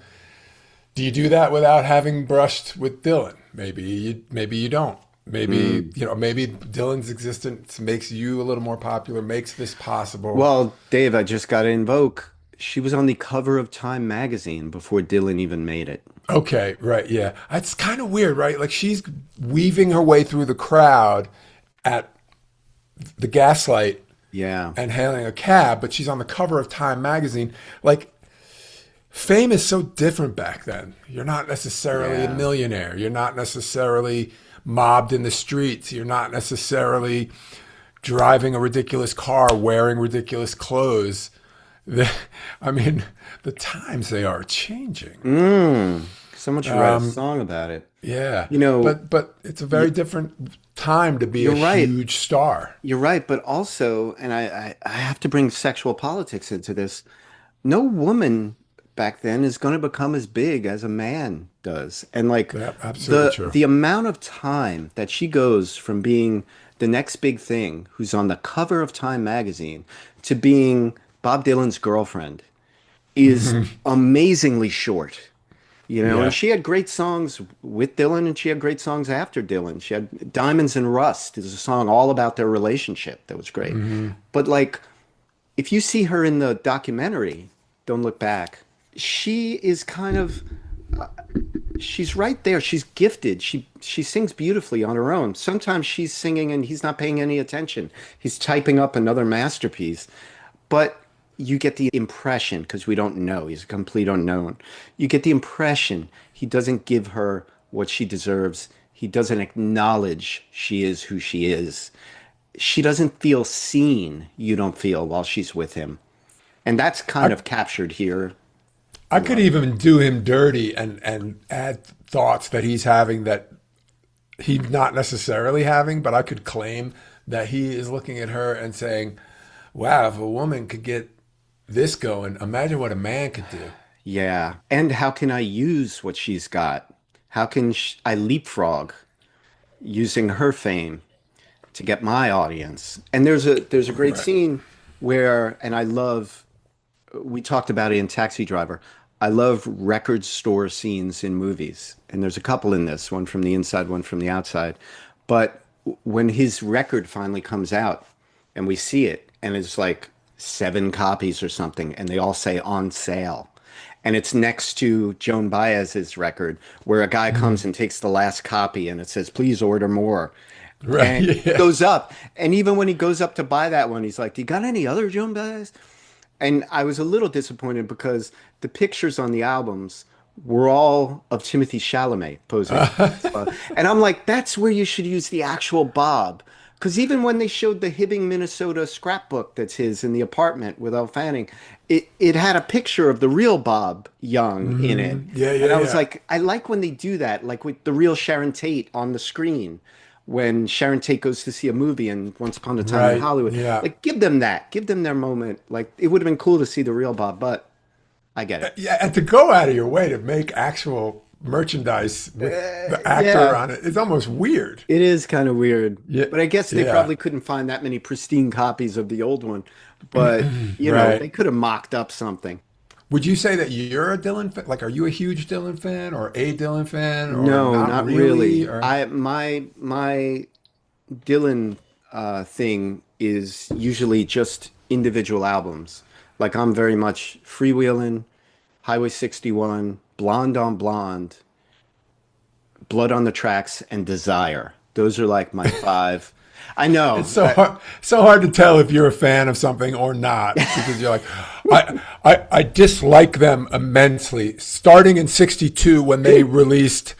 Do you do that without having brushed with Dylan? Maybe you don't. Maybe Dylan's existence makes you a little more popular, makes this possible. Well, Dave, I just got to invoke. She was on the cover of Time magazine before Dylan even made it. Okay, right, yeah. It's kind of weird, right? Like she's weaving her way through the crowd at the Gaslight Yeah. and hailing a cab, but she's on the cover of Time magazine. Like, fame is so different back then. You're not necessarily a Yeah. millionaire. You're not necessarily mobbed in the streets. You're not necessarily driving a ridiculous car, wearing ridiculous clothes. The, I mean, the times they are changing. Someone should write a song about it. Yeah, You know, but it's a very y- different time to be a you're right. huge star. You're right. But also, and I have to bring sexual politics into this. No woman back then is going to become as big as a man does. And like Yeah, absolutely true. the amount of time that she goes from being the next big thing, who's on the cover of Time magazine, to being Bob Dylan's girlfriend is amazingly short. You know, and Yeah, she had great songs with Dylan and she had great songs after Dylan. She had Diamonds and Rust is a song all about their relationship that was great. But like if you see her in the documentary, Don't Look Back, she is kind of she's right there. She's gifted. She sings beautifully on her own. Sometimes she's singing and he's not paying any attention. He's typing up another masterpiece. But you get the impression, because we don't know, he's a complete unknown. You get the impression he doesn't give her what she deserves. He doesn't acknowledge she is who she is. She doesn't feel seen, you don't feel, while she's with him. And that's kind I of captured here. I could even do him dirty and add thoughts that he's having that he's not necessarily having, but I could claim that he is looking at her and saying, "Wow, if a woman could get this going, imagine what a man could do." Yeah. And how can I use what she's got? How can I leapfrog using her fame to get my audience? And there's a great Right. scene where, and I love, we talked about it in Taxi Driver. I love record store scenes in movies. And there's a couple in this, one from the inside, one from the outside. But when his record finally comes out and we see it, and it's like 7 copies or something, and they all say on sale. And it's next to Joan Baez's record, where a guy comes and takes the last copy and it says, please order more. Right. And he Yeah. goes up. And even when he goes up to buy that one, he's like, do you got any other Joan Baez? And I was a little disappointed because the pictures on the albums were all of Timothy Chalamet posing. And I'm like, that's where you should use the actual Bob. Because even when they showed the Hibbing, Minnesota scrapbook that's his in the apartment with Elle Fanning, it had a picture of the real Bob Young in it. Yeah, And yeah, I was yeah. like, I like when they do that, like with the real Sharon Tate on the screen. When Sharon Tate goes to see a movie in Once Upon a Time in Right. Hollywood, Yeah. like give them that, give them their moment. Like it would have been cool to see the real Bob, but I get it. Yeah, and to go out of your way to make actual merchandise with the actor Yeah, on it is almost weird. it is kind of weird, Yeah. but I guess they Yeah. probably couldn't find that many pristine copies of the old one. But you know, Right. they could have mocked up something. Would you say that you're a Dylan fan? Like, are you a huge Dylan fan or a Dylan fan or No, not not really? really. Or My Dylan thing is usually just individual albums. Like I'm very much Freewheelin', Highway 61, Blonde on Blonde, Blood on the Tracks, and Desire. Those are like my five. I know. it's so hard to tell if you're a fan of something or not because you're like, I dislike them immensely. Starting in '62 when they released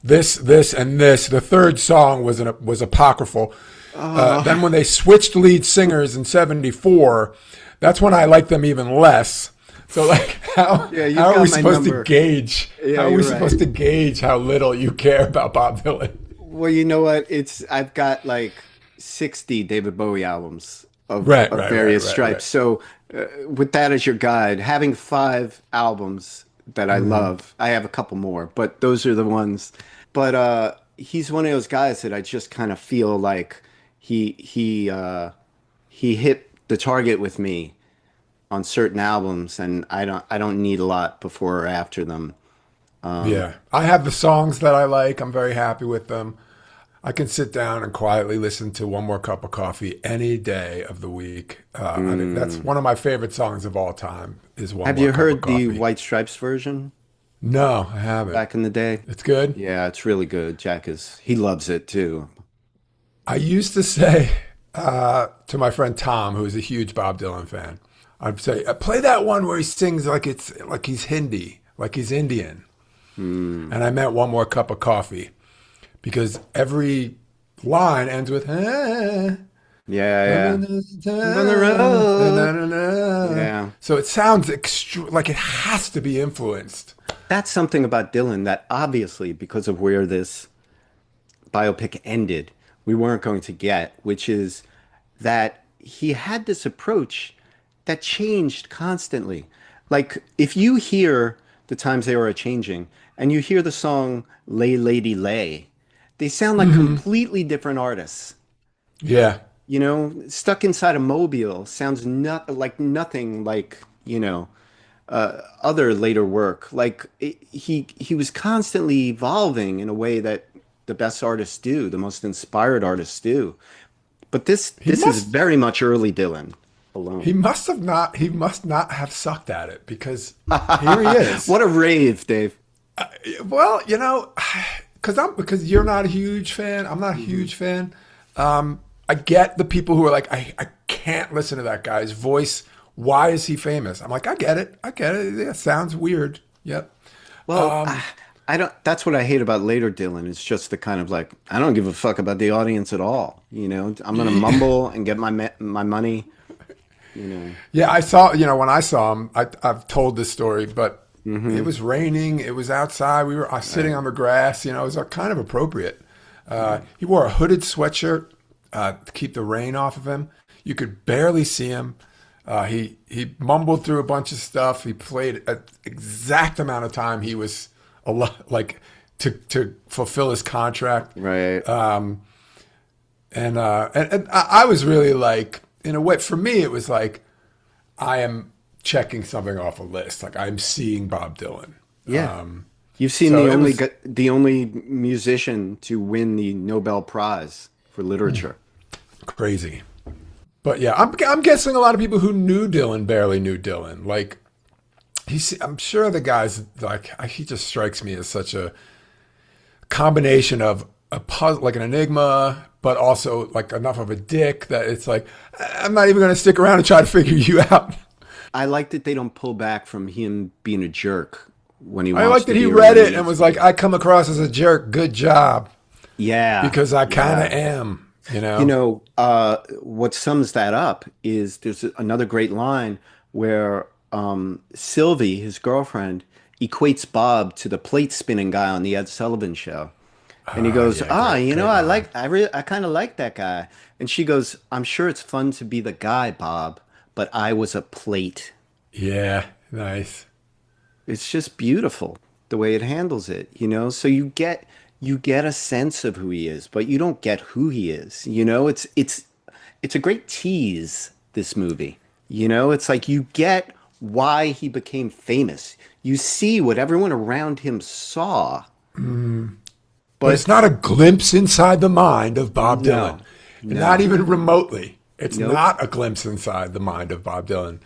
this, and this, the third song was apocryphal. Then when they switched lead singers in '74, that's when I liked them even less. So like Yeah, you've how are we got my supposed to number. gauge Yeah, how are we you're right. supposed to gauge how little you care about Bob Dylan? Well, you know what? It's I've got like 60 David Bowie albums Right, of right, right, various right, right. stripes. So, with that as your guide, having 5 albums that I love, I have a couple more, but those are the ones. But he's one of those guys that I just kind of feel like he hit the target with me on certain albums, and I don't need a lot before or after them. Yeah, I have the songs that I like. I'm very happy with them. I can sit down and quietly listen to One More Cup of Coffee any day of the week. I think that's one of my favorite songs of all time. Is One Have More you Cup of heard the Coffee. White Stripes version No, I haven't. back in the day? It's good. Yeah, it's really good. He loves it too. I used to say To my friend Tom, who's a huge Bob Dylan fan, I'd say, play that one where he sings like it's like he's Hindi, like he's Indian. Hmm. And I meant one more cup of coffee because every line ends with Yeah, yeah. On the road. na-na-na. Yeah. So it sounds like it has to be influenced. That's something about Dylan that obviously, because of where this biopic ended, we weren't going to get, which is that he had this approach that changed constantly. Like, if you hear The Times They Are a Changing and you hear the song Lay Lady Lay, they sound like completely different artists. Yeah. You know, Stuck Inside a Mobile sounds not like nothing like, other later work. Like he was constantly evolving in a way that the best artists do, the most inspired artists do. But this He this is must very much early Dylan alone. he must not have sucked at it because here he is. What a rave, Dave. Well, because you're not a huge fan, I'm not a huge fan. I get the people who are like, I can't listen to that guy's voice. Why is he famous? I'm like, I get it. I get it. It sounds weird. Yep. Well, I don't. That's what I hate about later Dylan. It's just the kind of like I don't give a fuck about the audience at all. You know, I'm gonna mumble and get my money. You know. Yeah, when I saw him, I've told this story, but it was raining. It was outside. We were sitting on the grass. It was kind of appropriate. He wore a hooded sweatshirt to keep the rain off of him. You could barely see him. He mumbled through a bunch of stuff. He played an exact amount of time he was like to fulfill his contract. Right. And I was really like, in a way, for me, it was like I am checking something off a list. Like I'm seeing Bob Dylan. Yeah. Um, You've seen so the it only was the only musician to win the Nobel Prize for literature. crazy. But yeah, I'm guessing a lot of people who knew Dylan barely knew Dylan. Like I'm sure the guy's like he just strikes me as such a combination of a puzzle, like an enigma, but also like enough of a dick that it's like I'm not even going to stick around and try to figure you out. I like that they don't pull back from him being a jerk when he I wants like to that he be or read when it he and is. was like, I come across as a jerk. Good job, Yeah, because I kind of yeah. am. You You know. know, what sums that up is there's another great line where Sylvie, his girlfriend, equates Bob to the plate spinning guy on the Ed Sullivan Show. And he Ah, goes, yeah, "Ah, great line. I kind of like that guy." And she goes, "I'm sure it's fun to be the guy, Bob, but I was a plate." Yeah, nice. It's just beautiful the way it handles it, you know? So you get a sense of who he is, but you don't get who he is. You know, it's a great tease, this movie. You know, it's like you get why he became famous. You see what everyone around him saw, But it's but not a glimpse inside the mind of Bob Dylan. no, Not no, even remotely. It's nope. not a glimpse inside the mind of Bob Dylan.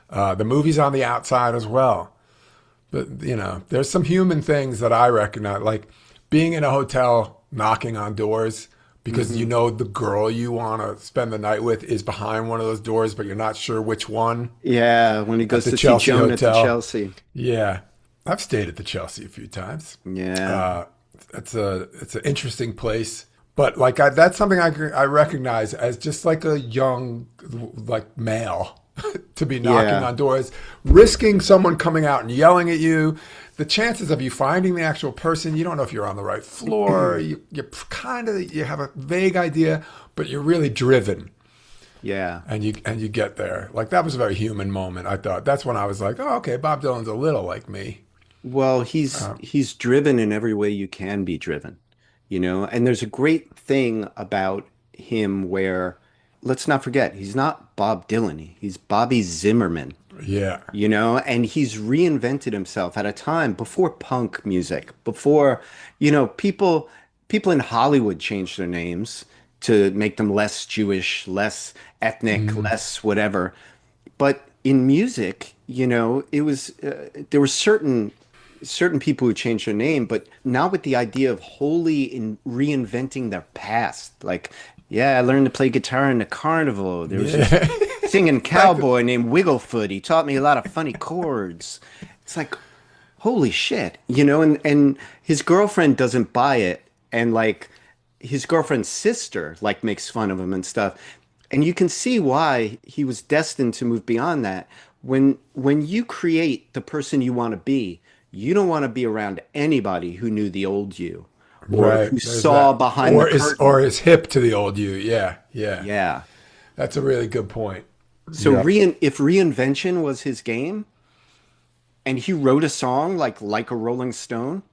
The movie's on the outside as well. But, there's some human things that I recognize, like being in a hotel, knocking on doors, because Hmm. the girl you want to spend the night with is behind one of those doors, but you're not sure which one Yeah, when he at goes the to see Chelsea Joan at the Hotel. Chelsea. Yeah. I've stayed at the Chelsea a few times. Yeah. Uh, it's an interesting place, but like that's something I recognize as just like a young like male to be knocking Yeah. on doors, risking someone coming out and yelling at you. The chances of you finding the actual person, you don't know if you're on the right floor. You have a vague idea, but you're really driven, Yeah. and you get there. Like that was a very human moment. I thought that's when I was like, oh, okay, Bob Dylan's a little like me. Well, he's driven in every way you can be driven, you know? And there's a great thing about him where let's not forget, he's not Bob Dylan. He's Bobby Zimmerman, Yeah. you know? And he's reinvented himself at a time before punk music, before, people in Hollywood changed their names to make them less Jewish, less ethnic, less whatever. But in music, it was there were certain people who changed their name, but not with the idea of wholly in reinventing their past. Like Yeah, I learned to play guitar in the carnival. There was this Yeah. singing Like, cowboy named Wigglefoot. He taught me a lot of funny chords. It's like, holy shit, and his girlfriend doesn't buy it. And like his girlfriend's sister like makes fun of him and stuff. And you can see why he was destined to move beyond that. When you create the person you want to be, you don't want to be around anybody who knew the old you or right. who There's saw that. behind the Or curtain. is hip to the old you. Yeah. Yeah. Yeah. That's a really good point. So Yeah. if reinvention was his game and he wrote a song like a Rolling Stone,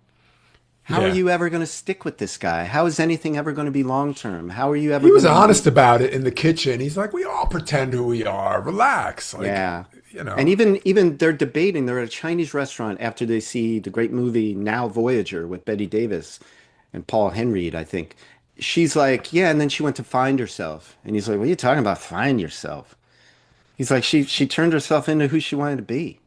how are Yeah. you ever going to stick with this guy? How is anything ever going to be long term? How are you ever He going was to honest be? about it in the kitchen. He's like, we all pretend who we are. Relax. Like, Yeah. you And know. even they're debating, they're at a Chinese restaurant after they see the great movie Now Voyager with Betty Davis and Paul Henreid, I think. She's like, yeah, and then she went to find herself. And he's like, what are you talking about? Find yourself. He's like, she turned herself into who she wanted to be.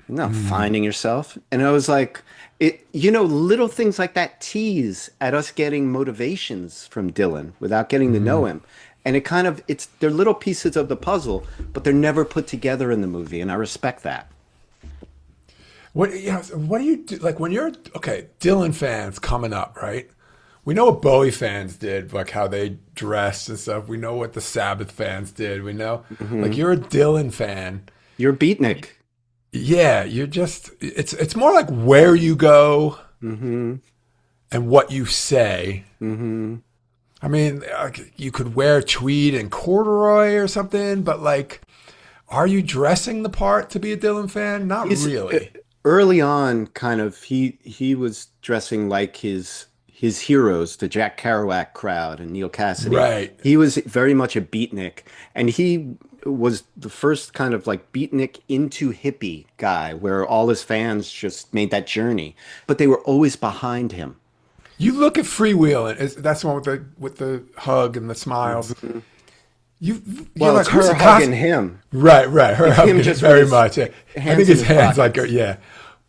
You're not Mm, finding yourself. And I was like, little things like that tease at us getting motivations from Dylan without getting to know mm. him. And they're little pieces of the puzzle, but they're never put together in the movie. And I respect that. What do you do? Like when you're, okay, Dylan fans coming up, right? We know what Bowie fans did, like how they dressed and stuff. We know what the Sabbath fans did. We know, like Hmm. you're a Dylan fan. You're a beatnik. Yeah, you're just, it's more like where you go Hmm. and what you say. Hmm. I mean, like, you could wear tweed and corduroy or something, but like, are you dressing the part to be a Dylan fan? Not He's really. early on kind of he was dressing like his heroes, the Jack Kerouac crowd and Neil Cassidy. Right. He was very much a beatnik, and he was the first kind of like beatnik into hippie guy where all his fans just made that journey, but they were always behind him. You look at Freewheeling. That's the one with the hug and the smiles. You're Well, like, it's who's her the hugging cost? him, Right, right. Her like him hugging it just with very his much. Yeah. I think hands in his his hands like pockets. yeah,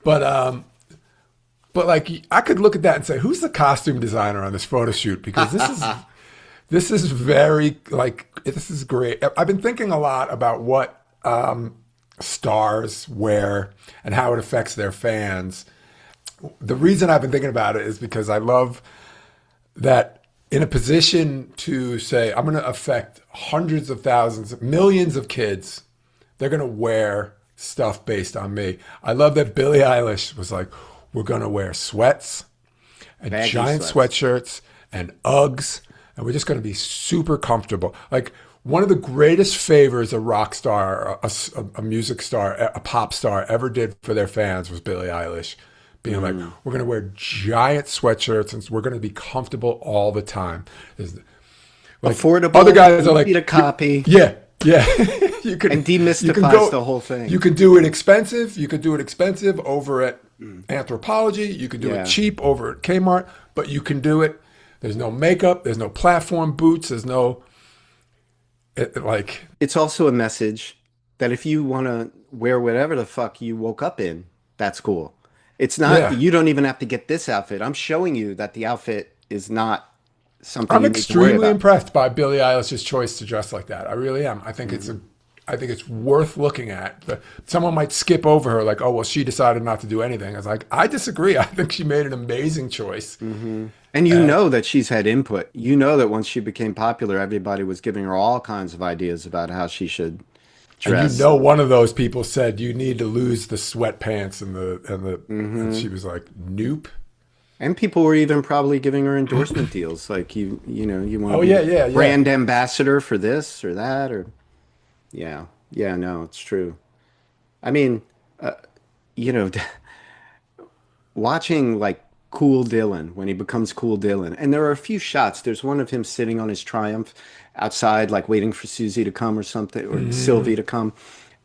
but like I could look at that and say, who's the costume designer on this photo shoot? Because this is very like this is great. I've been thinking a lot about what stars wear and how it affects their fans. The reason I've been thinking about it is because I love that in a position to say, I'm going to affect hundreds of thousands, millions of kids, they're going to wear stuff based on me. I love that Billie Eilish was like, we're going to wear sweats and Baggy giant sweats. sweatshirts and Uggs, and we're just going to be super comfortable. Like, one of the greatest favors a rock star, a music star, a pop star ever did for their fans was Billie Eilish being like, Mm. we're going to wear giant sweatshirts and we're going to be comfortable all the time. Like other Affordable, guys are easy like, to copy, yeah, yeah. and You can demystifies go, the whole thing. you can do it expensive. You could do it expensive over at Anthropology. You could do it Yeah. cheap over at Kmart, but you can do it. There's no makeup. There's no platform boots. There's no like, It's also a message that if you want to wear whatever the fuck you woke up in, that's cool. It's not, yeah. you don't even have to get this outfit. I'm showing you that the outfit is not something I'm you need to worry extremely about. impressed by Billie Eilish's choice to dress like that. I really am. Mhm. I think it's worth looking at. But someone might skip over her, like, oh well, she decided not to do anything. I was like, I disagree. I think she made an amazing choice. Mhm. And you And know that she's had input. You know that once she became popular, everybody was giving her all kinds of ideas about how she should and you dress. know, one of those people said you need to lose the sweatpants and Hmm. she was like, nope. And people were even probably giving her endorsement deals, like you want to Oh be yeah, yeah, yeah. brand ambassador for this or that, or yeah, yeah, no, it's true. I mean, uh, you know, watching like Cool Dylan when he becomes Cool Dylan, and there are a few shots. There's one of him sitting on his Triumph outside, like waiting for Susie to come or something, or Sylvie Mm, to come,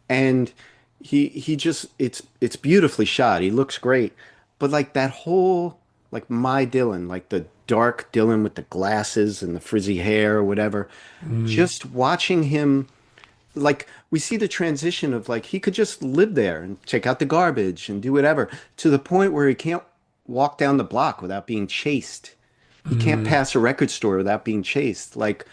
and he just it's beautifully shot. He looks great, but like that whole like my Dylan, like the dark Dylan with the glasses and the frizzy hair or whatever, mm, just watching him like we see the transition of like he could just live there and take out the garbage and do whatever to the point where he can't walk down the block without being chased. He can't mm. pass a record store without being chased. Like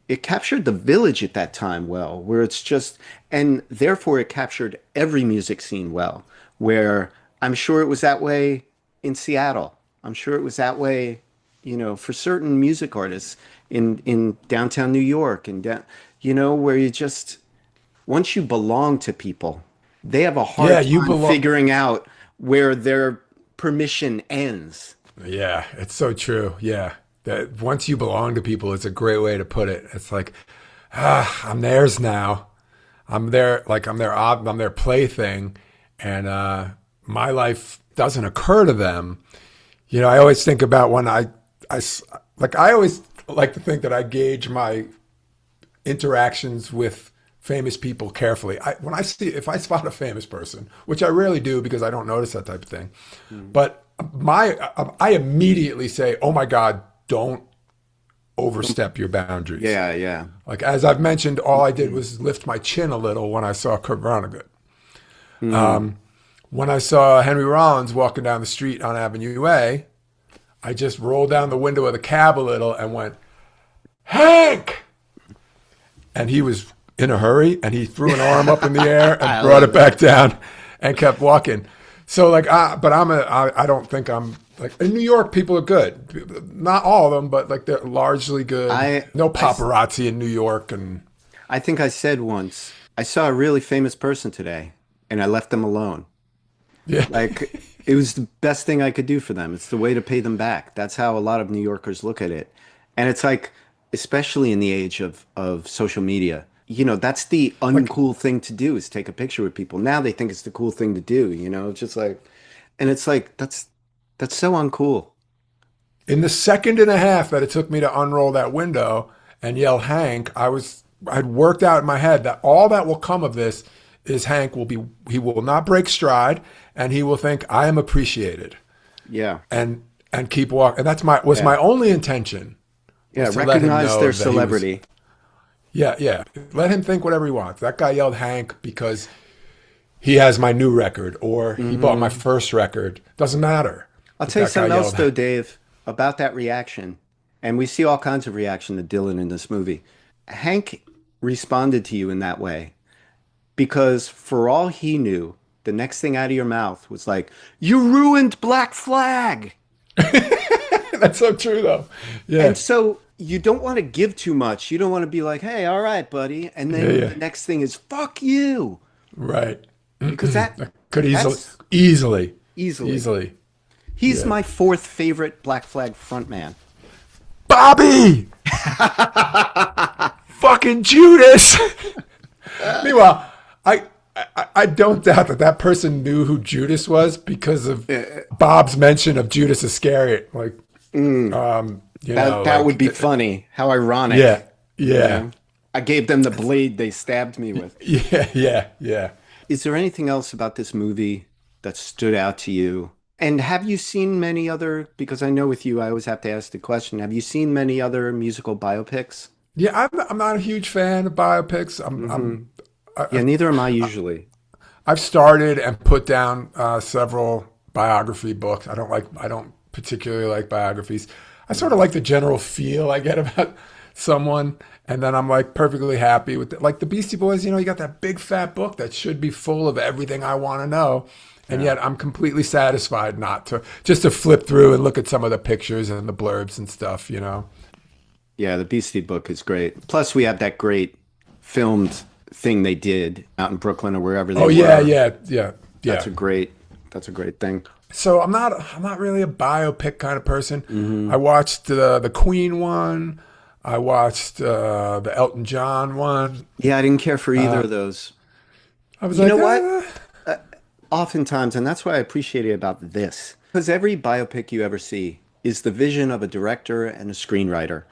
it captured the village at that time well, where it's just, and therefore it captured every music scene well, where I'm sure it was that way in Seattle. I'm sure it was that way, for certain music artists in downtown New York and where you just, once you belong to people, they have a Yeah, hard you time belong. figuring out where their permission ends. Yeah, it's so true. Yeah. That once you belong to people, it's a great way to put it. It's like, I'm theirs now. I'm their plaything, and my life doesn't occur to them. I always think about when I always like to think that I gauge my interactions with famous people carefully. If I spot a famous person, which I rarely do because I don't notice that type of thing, but I immediately say, "Oh my God, don't overstep your boundaries." Yeah, yeah. Like as I've mentioned, all I did was lift my chin a little when I saw Kurt Vonnegut. Mm. When I saw Henry Rollins walking down the street on Avenue A, I just rolled down the window of the cab a little and went, "Hank!" And he was in a hurry, and he threw an arm up in the air and I brought it love back that. down, and kept walking. So but I don't think I'm like in New York. People are good, not all of them, but like they're largely good. I, No I, paparazzi in New York, and I think I said once, I saw a really famous person today and I left them alone. yeah, Like it was the best thing I could do for them. It's the way to pay them back. That's how a lot of New Yorkers look at it. And it's like, especially in the age of social media, that's the like uncool thing to do is take a picture with people. Now they think it's the cool thing to do, it's just like, and it's like, that's so uncool. in the second and a half that it took me to unroll that window and yell Hank, I'd worked out in my head that all that will come of this is he will not break stride, and he will think I am appreciated, Yeah. and keep walking. And was Yeah. my only intention, was Yeah. to let him Recognize know their that he was. celebrity. Yeah, yeah. Let him think whatever he wants. That guy yelled Hank because he has my new record or he bought my first record. Doesn't matter. I'll But tell you that guy something else yelled though, Dave, about that reaction. And we see all kinds of reaction to Dylan in this movie. Hank responded to you in that way because for all he knew, the next thing out of your mouth was like, "You ruined Black Flag." That's so true though. And Yeah. so you don't want to give too much. You don't want to be like, "Hey, all right, buddy." And Yeah, then yeah. the next thing is "fuck you." Right. Because Could that's easily. easily. He's Yeah. my fourth favorite Black Flag frontman. Bobby! Fucking Judas! Meanwhile, I don't doubt that person knew who Judas was because of Bob's mention of Judas Iscariot. Like, That would be funny. How yeah, ironic. You yeah, know? I gave them the blade they stabbed me with. yeah, yeah, yeah. Is there anything else about this movie that stood out to you? And have you seen many other, because I know with you, I always have to ask the question, have you seen many other musical biopics? Yeah, I'm not a huge fan of biopics. Hmm. Yeah, neither am I usually. I've started and put down several biography books. I don't particularly like biographies. I sort of like the general feel I get about someone, and then I'm like perfectly happy with it. Like the Beastie Boys, you got that big fat book that should be full of everything I want to know, and Yeah. yet I'm completely satisfied not to just to flip through and look at some of the pictures and the blurbs and stuff. Yeah, the Beastie book is great. Plus, we have that great filmed thing they did out in Brooklyn or wherever they Oh yeah, were. yeah, yeah, That's yeah. a great, that's a great thing. So I'm not really a biopic kind of person. Hmm. I watched the Queen one. I watched the Elton John one. Yeah, I didn't care for either of those. I was You like, know what? Oftentimes, and that's what I appreciate it about this, because every biopic you ever see is the vision of a director and a screenwriter,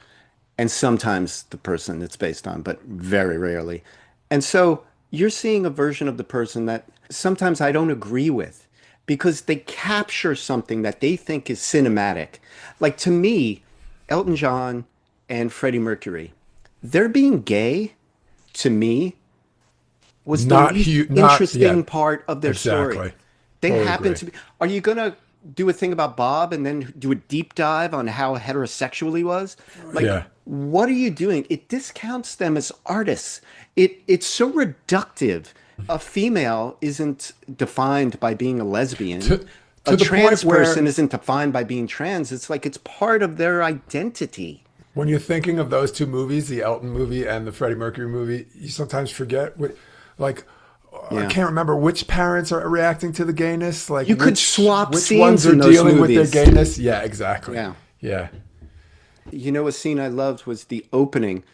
and sometimes the person it's based on, but very rarely. And so you're seeing a version of the person that sometimes I don't agree with because they capture something that they think is cinematic. Like to me, Elton John and Freddie Mercury, their being gay to me was the not least huge, not interesting yet. part of their story. Exactly. They Totally happen agree. to be. Are you gonna do a thing about Bob and then do a deep dive on how heterosexual he was. Like, Yeah. what are you doing? It discounts them as artists. It's so reductive. A female isn't defined by being a lesbian. To A to the point trans person where isn't defined by being trans. It's like it's part of their identity. when you're thinking of those two movies, the Elton movie and the Freddie Mercury movie, you sometimes forget what, like, I Yeah. can't remember which parents are reacting to the gayness, like You could swap which ones scenes are in those dealing with their movies. gayness. Yeah, exactly. Yeah. Yeah. You know, a scene I loved was the opening.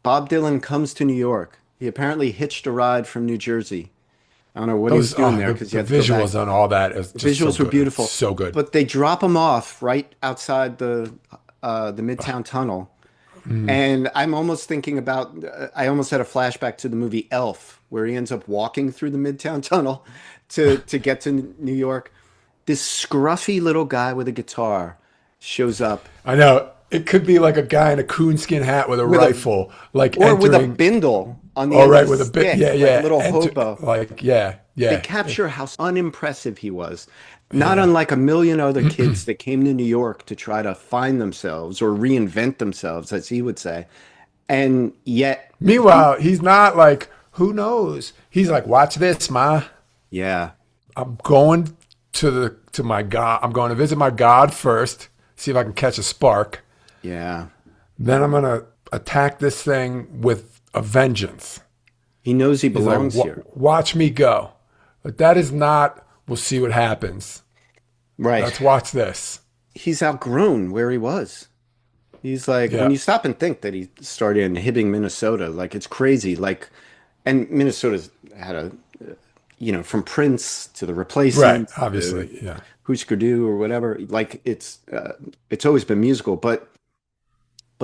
Bob Dylan comes to New York. He apparently hitched a ride from New Jersey. I don't know what he was Those doing there because you the had to go back. visuals on all that is The just so visuals were good. It's beautiful, so good. but they drop him off right outside the Midtown Tunnel. And I'm almost thinking about, I almost had a flashback to the movie Elf, where he ends up walking through the Midtown Tunnel to get to New York. This scruffy little guy with a guitar shows up I know. It could be like a guy in a coonskin hat with a with a rifle, like or with a entering. bindle on the All end of right, a with a bit. stick, Yeah, like a yeah. little Enter, hobo. like, yeah, They yeah, capture how unimpressive he was, not yeah. unlike a million other kids that came to New York to try to find themselves or reinvent themselves, as he would say. And yet, Meanwhile, he's not like, who knows? He's like, watch this, ma. yeah, I'm going to my God. I'm going to visit my God first, see if I can catch a spark. yeah. Then I'm gonna attack this thing with a vengeance. He knows he He's like, belongs here. watch me go. But that is not. We'll see what happens. Right. Let's watch this. He's outgrown where he was. He's like, when Yeah. you stop and think that he started in Hibbing, Minnesota, like it's crazy. Like, and Minnesota's had a, from Prince to the Right. Replacements to Obviously. Yeah. Husker Du or whatever. Like it's always been musical, but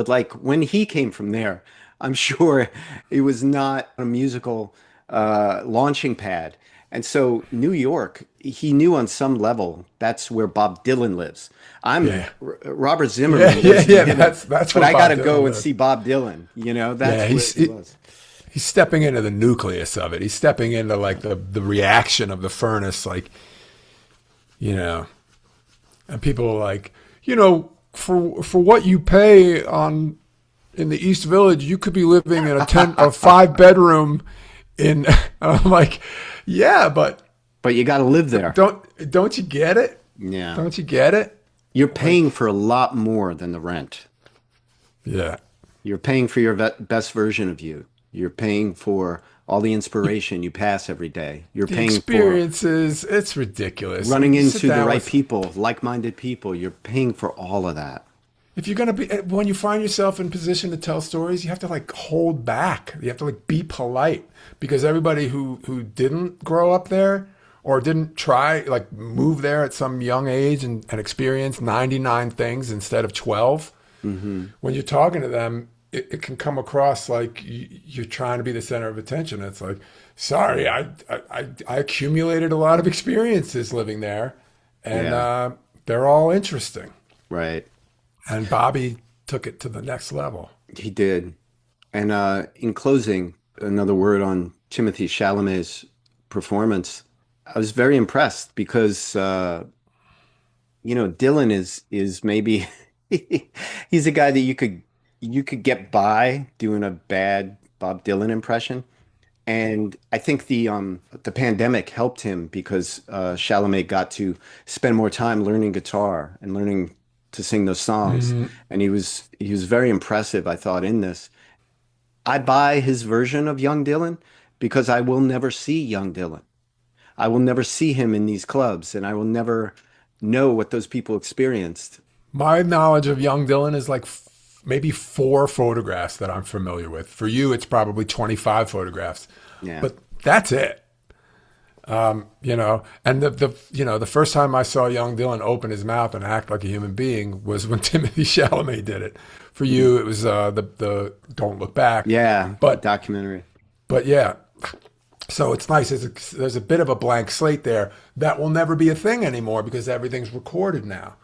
like when he came from there, I'm sure it was not a musical launching pad. And so New York, he knew on some level that's where Bob Dylan lives. Yeah. Robert Yeah. Zimmerman Yeah. lives in Yeah. Hibbing, That's but where I got Bob to go Dylan and lives. see Bob Dylan. Yeah. That's where he was. He's stepping into the nucleus of it. He's stepping into like the reaction of the furnace, like, you know. And people are like, for what you pay on in the East Village, you could be living in a 5 bedroom in. I'm like, yeah, but But you got to live there. don't you get it? Yeah. Don't you get it? You're paying for a lot more than the rent. Yeah. You're paying for your best version of you. You're paying for all the inspiration you pass every day. You're The paying for experiences, it's ridiculous. running You sit into the down right with, people, like-minded people. You're paying for all of that. if you're gonna be when you find yourself in position to tell stories, you have to like hold back. You have to like be polite because everybody who didn't grow up there or didn't try like move there at some young age and experience 99 things instead of 12. When you're talking to them, it can come across like you're trying to be the center of attention. It's like, sorry, I accumulated a lot of experiences living there, and Yeah. they're all interesting. Right. And Bobby took it to the next level. He did. And in closing, another word on Timothy Chalamet's performance. I was very impressed because Dylan is maybe he's a guy that you could get by doing a bad Bob Dylan impression. And I think the pandemic helped him because Chalamet got to spend more time learning guitar and learning to sing those songs. And he was very impressive, I thought, in this. I buy his version of young Dylan because I will never see young Dylan. I will never see him in these clubs, and I will never know what those people experienced. My knowledge of young Dylan is like maybe 4 photographs that I'm familiar with. For you, it's probably 25 photographs, Yeah. but that's it. And the first time I saw young Dylan open his mouth and act like a human being was when Timothy Chalamet did it. For you, it was the Don't Look Back. Yeah, But documentary. but yeah, so it's nice. There's a bit of a blank slate there that will never be a thing anymore because everything's recorded now.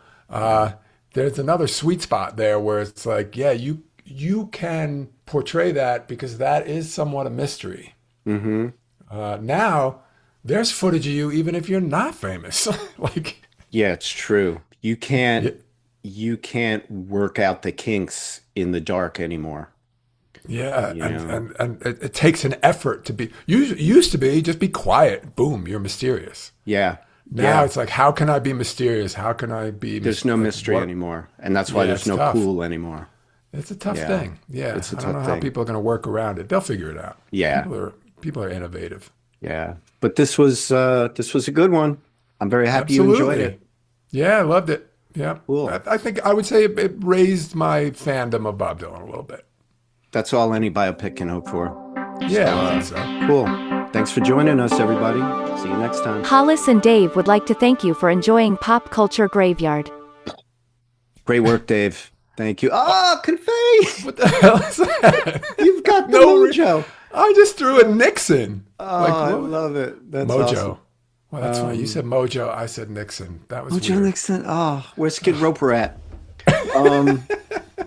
There's another sweet spot there where it's like, yeah, you can portray that because that is somewhat a mystery. Now there's footage of you even if you're not famous. Like Yeah, it's true. Yeah, You can't work out the kinks in the dark anymore, yeah, you know. and it takes an effort to be. Used to be just be quiet. Boom, you're mysterious. Yeah. Now Yeah. it's like, how can I be mysterious? How can I be There's no like mystery what? anymore, and that's why Yeah, there's it's no tough. cool anymore. It's a tough Yeah. thing. Yeah, It's a I don't tough know how thing. people are going to work around it. They'll figure it out. Yeah. People are innovative. Yeah. But this was a good one. I'm very happy you enjoyed Absolutely. it. Yeah, I loved it. Yeah, Cool. I think I would say it raised my fandom of Bob Dylan a little bit. That's all any biopic can hope for. So, Yeah, I think so. cool. Thanks for joining us, everybody. See you next time. Hollis and Dave would like to thank you for enjoying Pop Culture Graveyard. Great work, Dave. Thank you. Oh, confetti! What the hell is that? You've got the no, mojo. I just threw a Nixon. Oh, Like I what? love it. That's Mojo. awesome. Well, that's funny. You said Mojo. I said Nixon. That was Mojo weird. Nixon. Oh, where's Skid Roper at? Um,